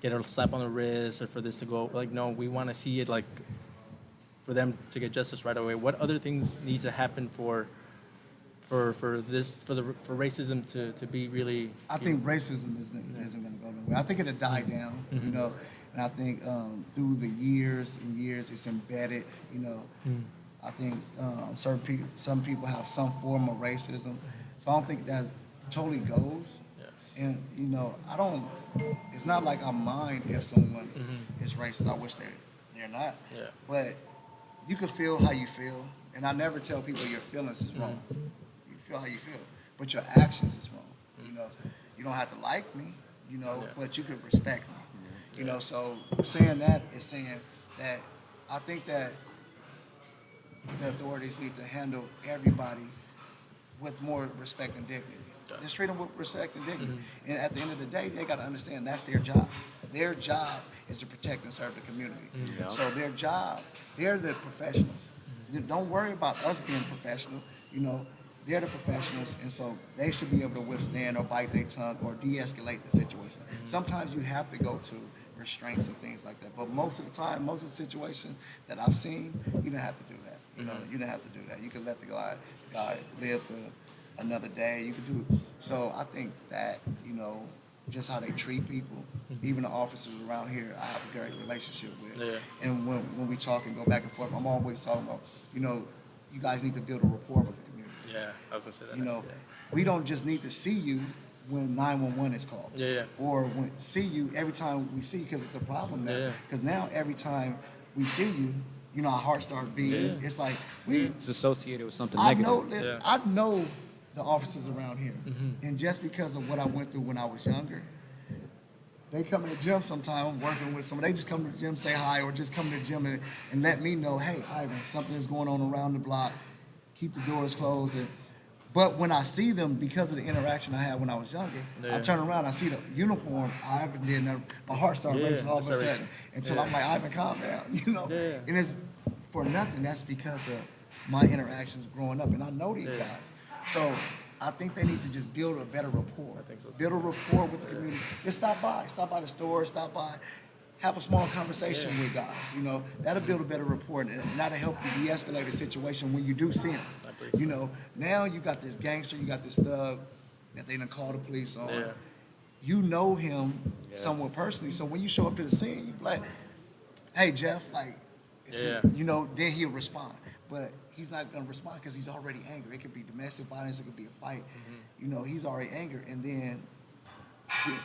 Speaker 5: get a slap on the wrist or for this to go like, no, we want to see it like for them to get justice right away. What other things need to happen for racism to be really?
Speaker 3: I think racism isn't going to go nowhere. I think it'll die down, you know, and I think through the years and years it's embedded, you know. I think some people have some form of racism, so I don't think that totally goes. And you know, it's not like I mind if someone is racist. I wish they're not. But you can feel how you feel, and I never tell people your feelings is wrong. You feel how you feel, but your actions is wrong. You know, you don't have to like me, you know, but you can respect me. You know, so saying that is saying that I think that the authorities need to handle everybody with more respect and dignity. Just treat them with respect and dignity. And at the end of the day, they got to understand that's their job. Their job is to protect and serve the community. So their job, they're the professionals. Don't worry about us being professional. You know, they're the professionals, and so they should be able to withstand or bite their tongue or de-escalate the situation. Sometimes you have to go to restraints and things like that. But most of the time, most of the situations that I've seen, you don't have to do that. You know, you don't have to do that. You can let the guy guy live to another day. You could do so. I think that just how they treat people, even the officers around here, I have a great relationship with.
Speaker 5: Yeah.
Speaker 3: And when we talk and go back and forth, I'm always talking about, you guys need to build a rapport with the community.
Speaker 5: Yeah, I was gonna say that. Yeah.
Speaker 3: We don't just need to see you when 911 is called.
Speaker 5: Yeah.
Speaker 3: Or see you every time we see you, because it's a problem now.
Speaker 5: Yeah.
Speaker 3: Because now every time we see you, our heart starts beating.
Speaker 5: Yeah.
Speaker 3: It's like
Speaker 4: It's associated with something
Speaker 3: I
Speaker 4: negative.
Speaker 3: know, I know the officers around here, and just because of what I went through when I was younger, they come to the gym sometime. I'm working with someone. They just come to the gym, say hi, or just come to the gym and let me know, hey, Ivan, something is going on around the block. Keep the doors closed. But when I see them, because of the interaction I had when I was younger, I turn around, I see the uniform. Ivan did nothing. My heart started racing all of a sudden until I'm like, Ivan, calm down,
Speaker 5: Yeah.
Speaker 3: And it's for nothing. That's because of my interactions growing up, and I know these guys. So I think they need to just build a better rapport.
Speaker 5: I think so too.
Speaker 3: Build a rapport with the community. Just stop by the store, have a small conversation with guys. That'll build a better rapport, and that'll help you de-escalate a situation when you do see them. Now you got this gangster, you got this thug that they done call the police on.
Speaker 5: Yeah.
Speaker 3: You know him somewhat personally, so when you show up to the scene, you be like, "Hey Jeff," then he'll respond. But he's not gonna respond because he's already angry. It could be domestic violence, it could be a fight. He's already angry, and then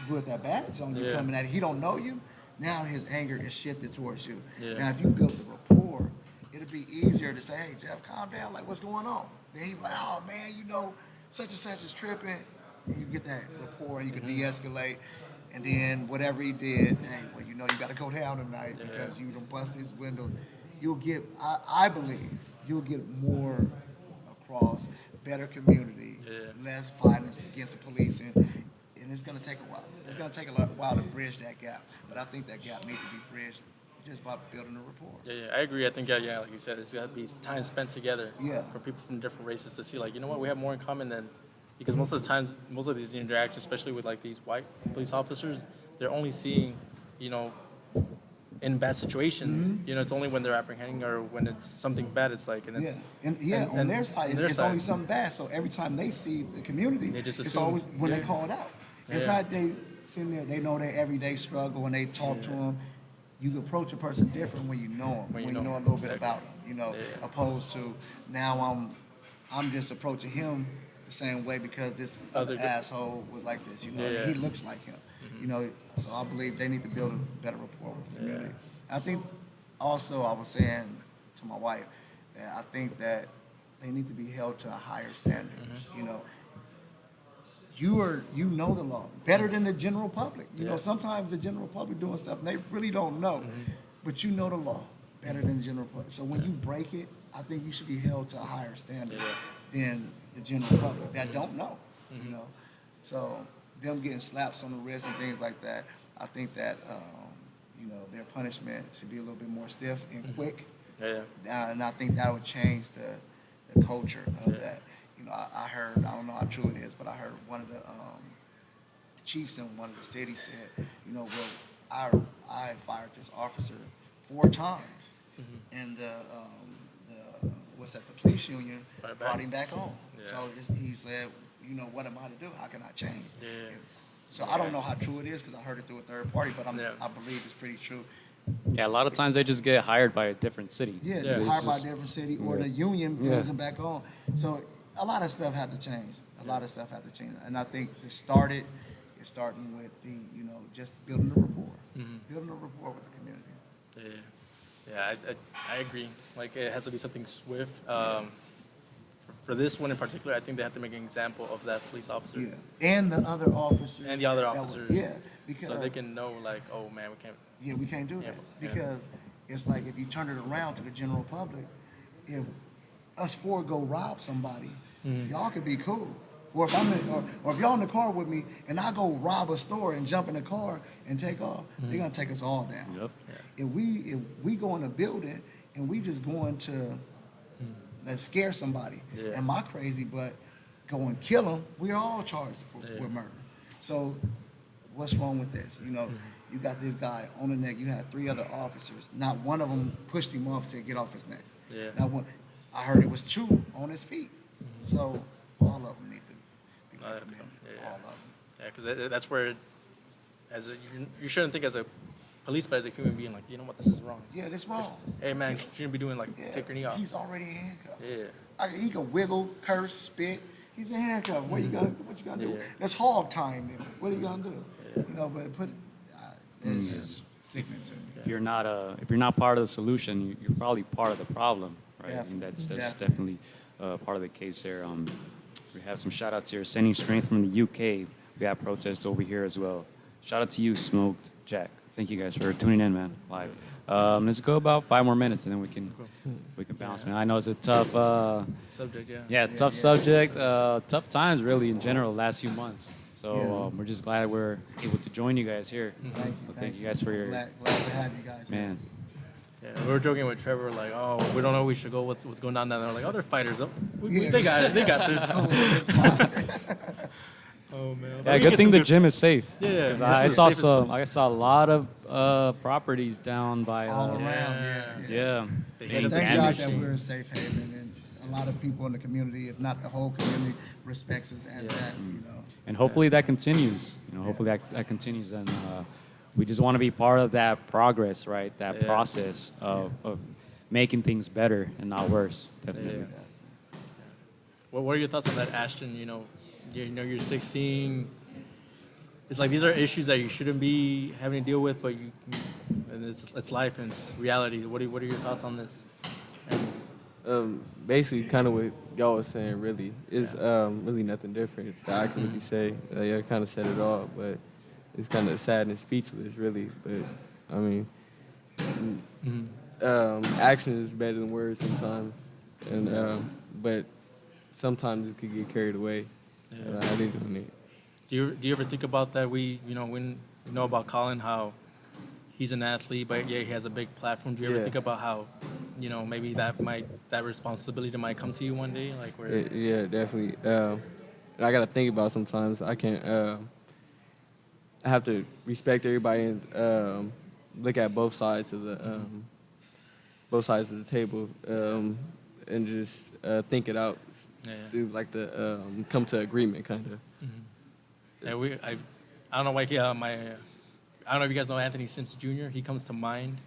Speaker 3: with that badge on you coming at it, he don't know you. Now his anger is shifted towards you.
Speaker 5: Yeah.
Speaker 3: Now if you build the rapport, it'll be easier to say, "Hey Jeff, calm down. Like, what's going on?" Then he's like, "Oh man, such and such is tripping." And you get that rapport, and you can de-escalate. And then whatever he did, hey, well, you got to go down tonight because you done bust his window. You'll get, I believe, you'll get more across, better community, less violence against the police, and it's going to take a while. It's going to take a while to bridge that gap, but I think that gap needs to be bridged just by building a rapport.
Speaker 5: Yeah, I agree. I think, like you said, there's got to be time spent together for people from different races to see, like, you know what, we have more in common than, because most of the times, most of these interactions, especially with, like, these white police officers, they're only seeing, in bad situations, it's only when they're apprehending or when it's something bad, it's like, and it's...
Speaker 3: On their side, it's only something bad, so every time they see the community,
Speaker 5: they just
Speaker 3: it's
Speaker 5: assume,
Speaker 3: always when they call it out. It's not they sitting there, they know their everyday struggle, and they talk to them. You approach a person different when you know them, when you know a little bit about them, opposed to now I'm just approaching him the same way because this other asshole was like this, he looks like him, so I believe they need to build a better rapport with the community. I think also I was saying to my wife that I think that they need to be held to a higher standard, You know the law better than the general public. Sometimes the general public doing stuff and they really don't know, but you know the law better than the general public. So when you break it, I think you should be held to a higher standard than the general public that don't know. So them getting slaps on the wrist and things like that, I think that their punishment should be a little bit more stiff and quick. And I think that would change the culture of that. I heard, I don't know how true it is, but I heard one of the chiefs in one of the cities said, I fired this officer 4 times, and the police union brought him back on. So he said, what am I to do? How can I change? So I don't know how true it is because I heard it through a third party, but I believe it's pretty true.
Speaker 4: Yeah, a lot of times they just get hired by a different city.
Speaker 3: They're hired by a different city, or the union brings them back on. So a lot of stuff had to change. And I think to start it, it's starting with the, just building a rapport. Building a rapport with the community.
Speaker 5: I agree. Like, it has to be something swift. For this one in particular, I think they have to make an example of that police officer.
Speaker 3: Yeah, and the other officers.
Speaker 5: Because so they can know, like, oh man, we can't.
Speaker 3: Yeah, we can't do that because it's like if you turn it around to the general public, if us 4 go rob somebody, y'all could be cool. Or if y'all in the car with me and I go rob a store and jump in the car and take off, they're gonna take us all down. If we go in a building and we just going to let's scare somebody, and my crazy butt go and kill them, we're all charged with murder. So what's wrong with this? You got this guy on the neck. You had 3 other officers. Not one of them pushed him off and said, "Get off his neck." Not one. I heard it was 2 on his feet. So all of them need to be recommended.
Speaker 5: yeah.
Speaker 3: All of them.
Speaker 5: Yeah, because that's where, you shouldn't think as a police, but as a human being, like, you know what, this is wrong.
Speaker 3: Yeah, that's wrong.
Speaker 5: Hey, man, you shouldn't be doing, like,
Speaker 3: Yeah,
Speaker 5: take your knee off.
Speaker 3: he's already in handcuffs.
Speaker 5: Yeah.
Speaker 3: He can wiggle, curse, spit. He's in handcuffs. What you gonna do?
Speaker 5: Yeah.
Speaker 3: That's hog time. Then. What are you gonna do? You know, but it's just sickening to me.
Speaker 4: If you're not part of the solution, you're probably part of the problem, right?
Speaker 3: Definitely.
Speaker 4: And that's definitely part of the case there. We have some shout outs here. Sending strength from the UK. We have protests over here as well. Shout out to you, Smoked Jack. Thank you guys for tuning in, man. Live. Let's go about 5 more minutes, and then we can bounce, man. I know it's a tough
Speaker 5: Subject, yeah.
Speaker 4: Yeah, tough subject. Tough times, really, in general, last few months. So we're just glad we're able to join you guys here. Thank you guys for your
Speaker 3: Glad to have you guys.
Speaker 4: man.
Speaker 5: Yeah, we were joking with Trevor, like, oh, we don't know we should go. What's going on down there? Like, oh, they're fighters. They got it. They got this. Oh man.
Speaker 4: Yeah, good thing the gym is safe.
Speaker 5: Yeah,
Speaker 4: 'Cause
Speaker 5: yeah.
Speaker 4: I saw a lot of properties down by
Speaker 3: All around.
Speaker 4: yeah.
Speaker 5: They
Speaker 4: being
Speaker 5: hit
Speaker 3: Thank
Speaker 5: Yeah.
Speaker 3: God
Speaker 4: damaged.
Speaker 3: that we're a safe haven, and a lot of people in the community, if not the whole community, respects us as that. You know.
Speaker 4: And hopefully that continues. Hopefully that continues, and we just want to be part of that progress, right? That process of making things better and not worse. Definitely.
Speaker 5: Yeah. What are your thoughts on that, Ashton? You're 16. It's like these are issues that you shouldn't be having to deal with, but and it's life and it's reality. What are your thoughts on this?
Speaker 6: Basically, kind of what y'all was saying, really. It's really nothing different that I can really say. Y'all kind of said it all, but it's kind of sad and speechless, really. But, I mean, action is better than words sometimes. And but sometimes it could get carried away. I didn't do it.
Speaker 5: Do you ever think about that? When we know about Colin, how he's an athlete, but he has a big platform. Do you ever think about how, maybe that responsibility might come to you one day, like where?
Speaker 6: Yeah, definitely. And I gotta think about sometimes. I can't. I have to respect everybody and look at both sides of the table, and just think it out. Do like the come to agreement kind of.
Speaker 5: Yeah, I don't know why. I don't know if you guys know Anthony Sims Jr. He comes to mind.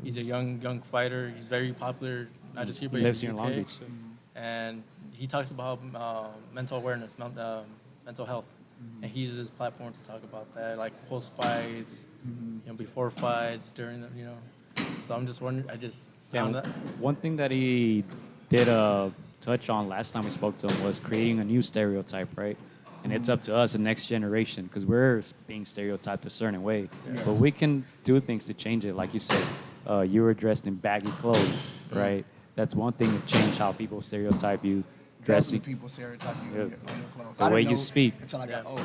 Speaker 5: He's a young fighter. He's very popular, not just here, but
Speaker 4: Lives
Speaker 5: in
Speaker 4: here
Speaker 5: the
Speaker 4: in
Speaker 5: UK.
Speaker 4: Long Beach.
Speaker 5: And he talks about mental awareness, mental health, and he uses his platform to talk about that, like post fights, before fights, during the. So I'm just wondering. Found that.
Speaker 4: One thing that he did touch on last time we spoke to him was creating a new stereotype, right? And it's up to us, the next generation, because we're being stereotyped a certain way. But we can do things to change it. Like you said, you were dressed in baggy clothes, right? That's one thing to change how people stereotype you. Dressing,
Speaker 3: People stereotype you on your clothes.
Speaker 4: the way you speak,
Speaker 3: Until I got old.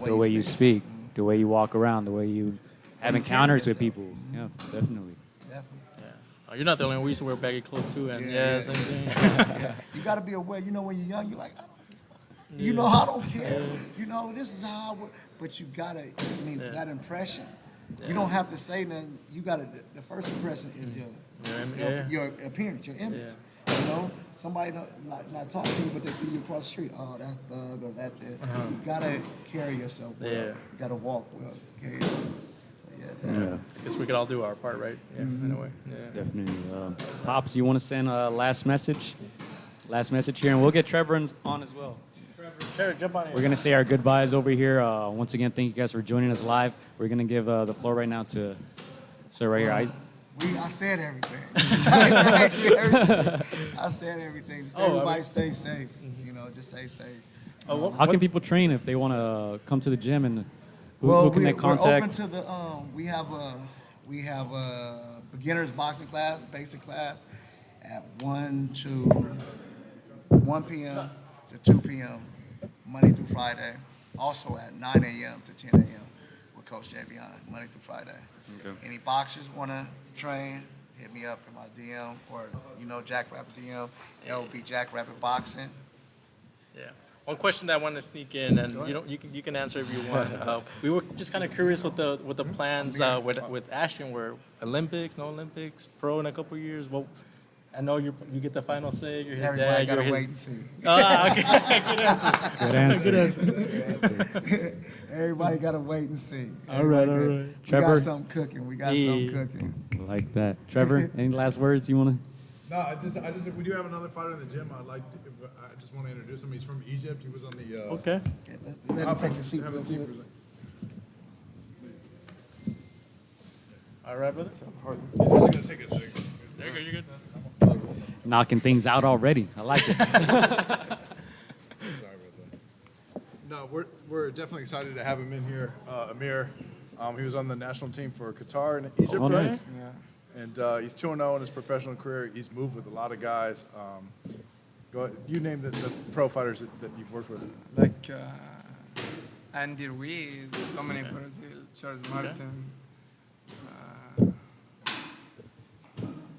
Speaker 4: the way you speak, the way you walk around, the way you have encounters with people. Yeah, definitely.
Speaker 5: Oh, you're not the only one. We used to wear baggy clothes too, and same thing.
Speaker 3: Yeah. You got to be aware. When you're young, you're like, I don't care. I don't care. This is how I work. But you got to, that impression. You don't have to say nothing. You got to, the first impression is your appearance, your image. Somebody not talking to you, but they see you across the street. Oh, that's thug or that. You got to carry yourself well. You got to walk well. Carry yourself.
Speaker 4: Yeah.
Speaker 5: I guess we could all do our part, right? Yeah, in a way. Yeah.
Speaker 4: Definitely. Pops, you want to send a last message? Last message here, and we'll get Trevor on as well.
Speaker 5: Trevor, jump on in.
Speaker 4: We're going to say our goodbyes over here. Once again, thank you guys for joining us live. We're going to give the floor right now to Sir right here.
Speaker 3: I said everything. I said everything. Just everybody stay safe. Just stay safe.
Speaker 4: How can people train if they want to come to the gym, and who can they contact?
Speaker 3: We're open to we have a beginners boxing class, basic class, at 1 p.m. to 2 p.m. Monday through Friday. Also at 9 a.m. to 10 a.m. with Coach Javion, Monday through Friday. Okay. Any boxers want to train, hit me up in my DM or Jack Rabbit DM. LB Jack Rabbit Boxing.
Speaker 5: Yeah. One question that I wanted to sneak in, and you can answer if you want. We were just kind of curious with the plans with Ashton. Were Olympics, no Olympics, pro in a couple of years. Well, I know you get the final say. You're his
Speaker 3: Everybody
Speaker 5: dad.
Speaker 3: gotta
Speaker 5: You're
Speaker 3: wait
Speaker 5: his.
Speaker 3: and see.
Speaker 5: Ah, okay. Good answer.
Speaker 4: Good answer.
Speaker 5: Good answer.
Speaker 3: Everybody gotta wait and see.
Speaker 5: All right, all
Speaker 3: Everybody
Speaker 5: right.
Speaker 3: We
Speaker 4: Trevor?
Speaker 3: got something cooking. We got something
Speaker 5: Yeah.
Speaker 3: cooking.
Speaker 4: Like that. Trevor, any last words you want to?
Speaker 7: No, we do have another fighter in the gym. I just want to introduce him. He's from Egypt. He was on the.
Speaker 5: Okay.
Speaker 3: Okay, let him take a seat
Speaker 7: Have
Speaker 3: real
Speaker 7: a seat
Speaker 3: quick.
Speaker 7: for a second.
Speaker 5: All right, brother.
Speaker 7: He's just gonna take a second.
Speaker 5: There you go. You're good.
Speaker 4: Knocking things out already. I like it.
Speaker 7: Sorry about that. No, we're definitely excited to have him in here. Amir, he was on the national team for Qatar and Egypt,
Speaker 4: Oh,
Speaker 7: right?
Speaker 4: nice.
Speaker 7: And he's 2-0 in his professional career. He's moved with a lot of guys. Go ahead. You name the pro fighters that you've worked with.
Speaker 8: Like Andy Ruiz, Dominic Brazil, Charles Martin.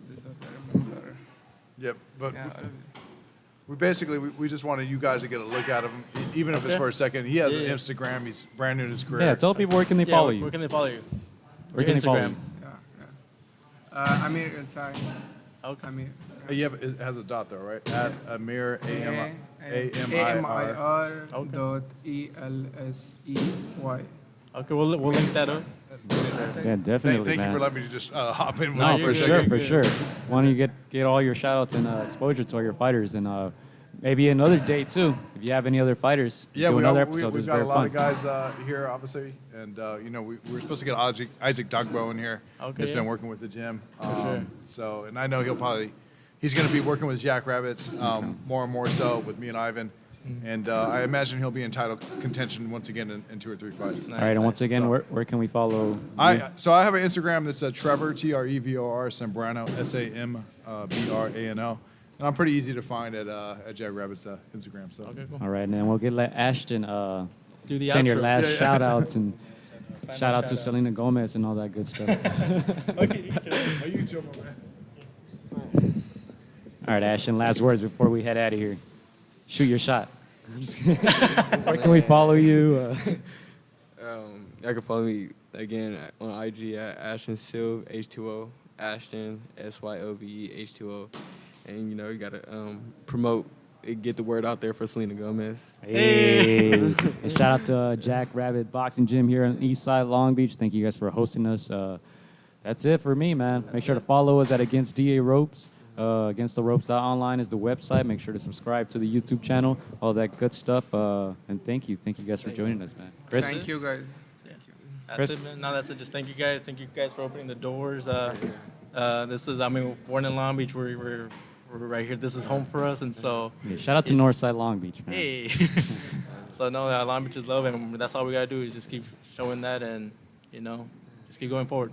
Speaker 8: This is what I remember.
Speaker 7: Yep, but
Speaker 8: Yeah,
Speaker 7: we just wanted you guys to get a look at him, even if it's for a second. He has an
Speaker 5: Yeah.
Speaker 7: Instagram. He's brand new in his career.
Speaker 4: Yeah, tell people where can they
Speaker 5: Yeah,
Speaker 4: follow
Speaker 5: where
Speaker 4: you.
Speaker 5: can they follow you?
Speaker 4: Where can they follow
Speaker 5: Instagram.
Speaker 4: you?
Speaker 8: Amir Elsai.
Speaker 5: Okay.
Speaker 8: Amir.
Speaker 7: It has a dot though, right? At Amir AMIR.
Speaker 8: AMIR
Speaker 5: Okay.
Speaker 8: dot ELSEY.
Speaker 5: Okay, we'll link that up.
Speaker 4: Yeah, definitely,
Speaker 7: Thank you
Speaker 4: man.
Speaker 7: for letting me just hop in with
Speaker 4: No,
Speaker 7: you
Speaker 4: for
Speaker 7: a
Speaker 4: sure,
Speaker 7: second.
Speaker 4: for sure. Why don't you get all your shout outs and exposure to all your fighters and maybe another day too. If you have any other fighters,
Speaker 7: Yeah,
Speaker 4: do another episode.
Speaker 7: we've
Speaker 4: This is
Speaker 7: got a
Speaker 4: very
Speaker 7: lot
Speaker 4: fun.
Speaker 7: of guys here, obviously, and we're supposed to get Isaac Dugbo in here.
Speaker 5: Okay,
Speaker 7: He's
Speaker 5: yeah.
Speaker 7: been working with the gym.
Speaker 5: sure.
Speaker 7: So, and I know he's going to be working with Jack Rabbits more and more so with me and Ivan. And I imagine he'll be in title contention once again in 2 or 3 fights.
Speaker 4: All right, and once again, where can we follow? you?
Speaker 7: I have an Instagram that's Trevor Trevor Sambrano SAMBRANO, and I'm pretty easy to find at Jack Rabbit's Instagram. So
Speaker 5: Okay, cool.
Speaker 4: All right, and then we'll let Ashton
Speaker 5: Do the
Speaker 4: send your
Speaker 5: outro.
Speaker 4: last
Speaker 7: Yeah, yeah.
Speaker 4: shout outs and shout out to
Speaker 5: shout-outs.
Speaker 4: Selena Gomez and all that good stuff.
Speaker 7: you chill, my man.
Speaker 4: All right, Ashton, last words before we head out of here. Shoot your shot. I'm just kidding. Where can we follow you?
Speaker 6: Y'all can follow me again on IG at Ashton Sylve H2O, Ashton SYOVE H2O, and you gotta promote, get the word out there for Selena Gomez.
Speaker 4: Hey. And shout out to Jack Rabbit Boxing Gym here on East Side Long Beach. Thank you guys for hosting us. That's it for me, man. Make sure to follow us at againstdaropes. Againstdaropes.online is the website. Make sure to subscribe to the YouTube channel, all that good stuff. And thank you guys for joining us, man. Chris,
Speaker 8: Thank you, guys.
Speaker 5: That's
Speaker 4: Chris?
Speaker 5: it, man. No, that's it. Just thank you guys. Thank you guys for opening the doors. This is, born in Long Beach. We're right here. This is home for us, and so
Speaker 4: yeah, shout out to Northside Long Beach, man.
Speaker 5: hey. So no, Long Beach is love, and that's all we gotta do is just keep showing that, and just keep going forward.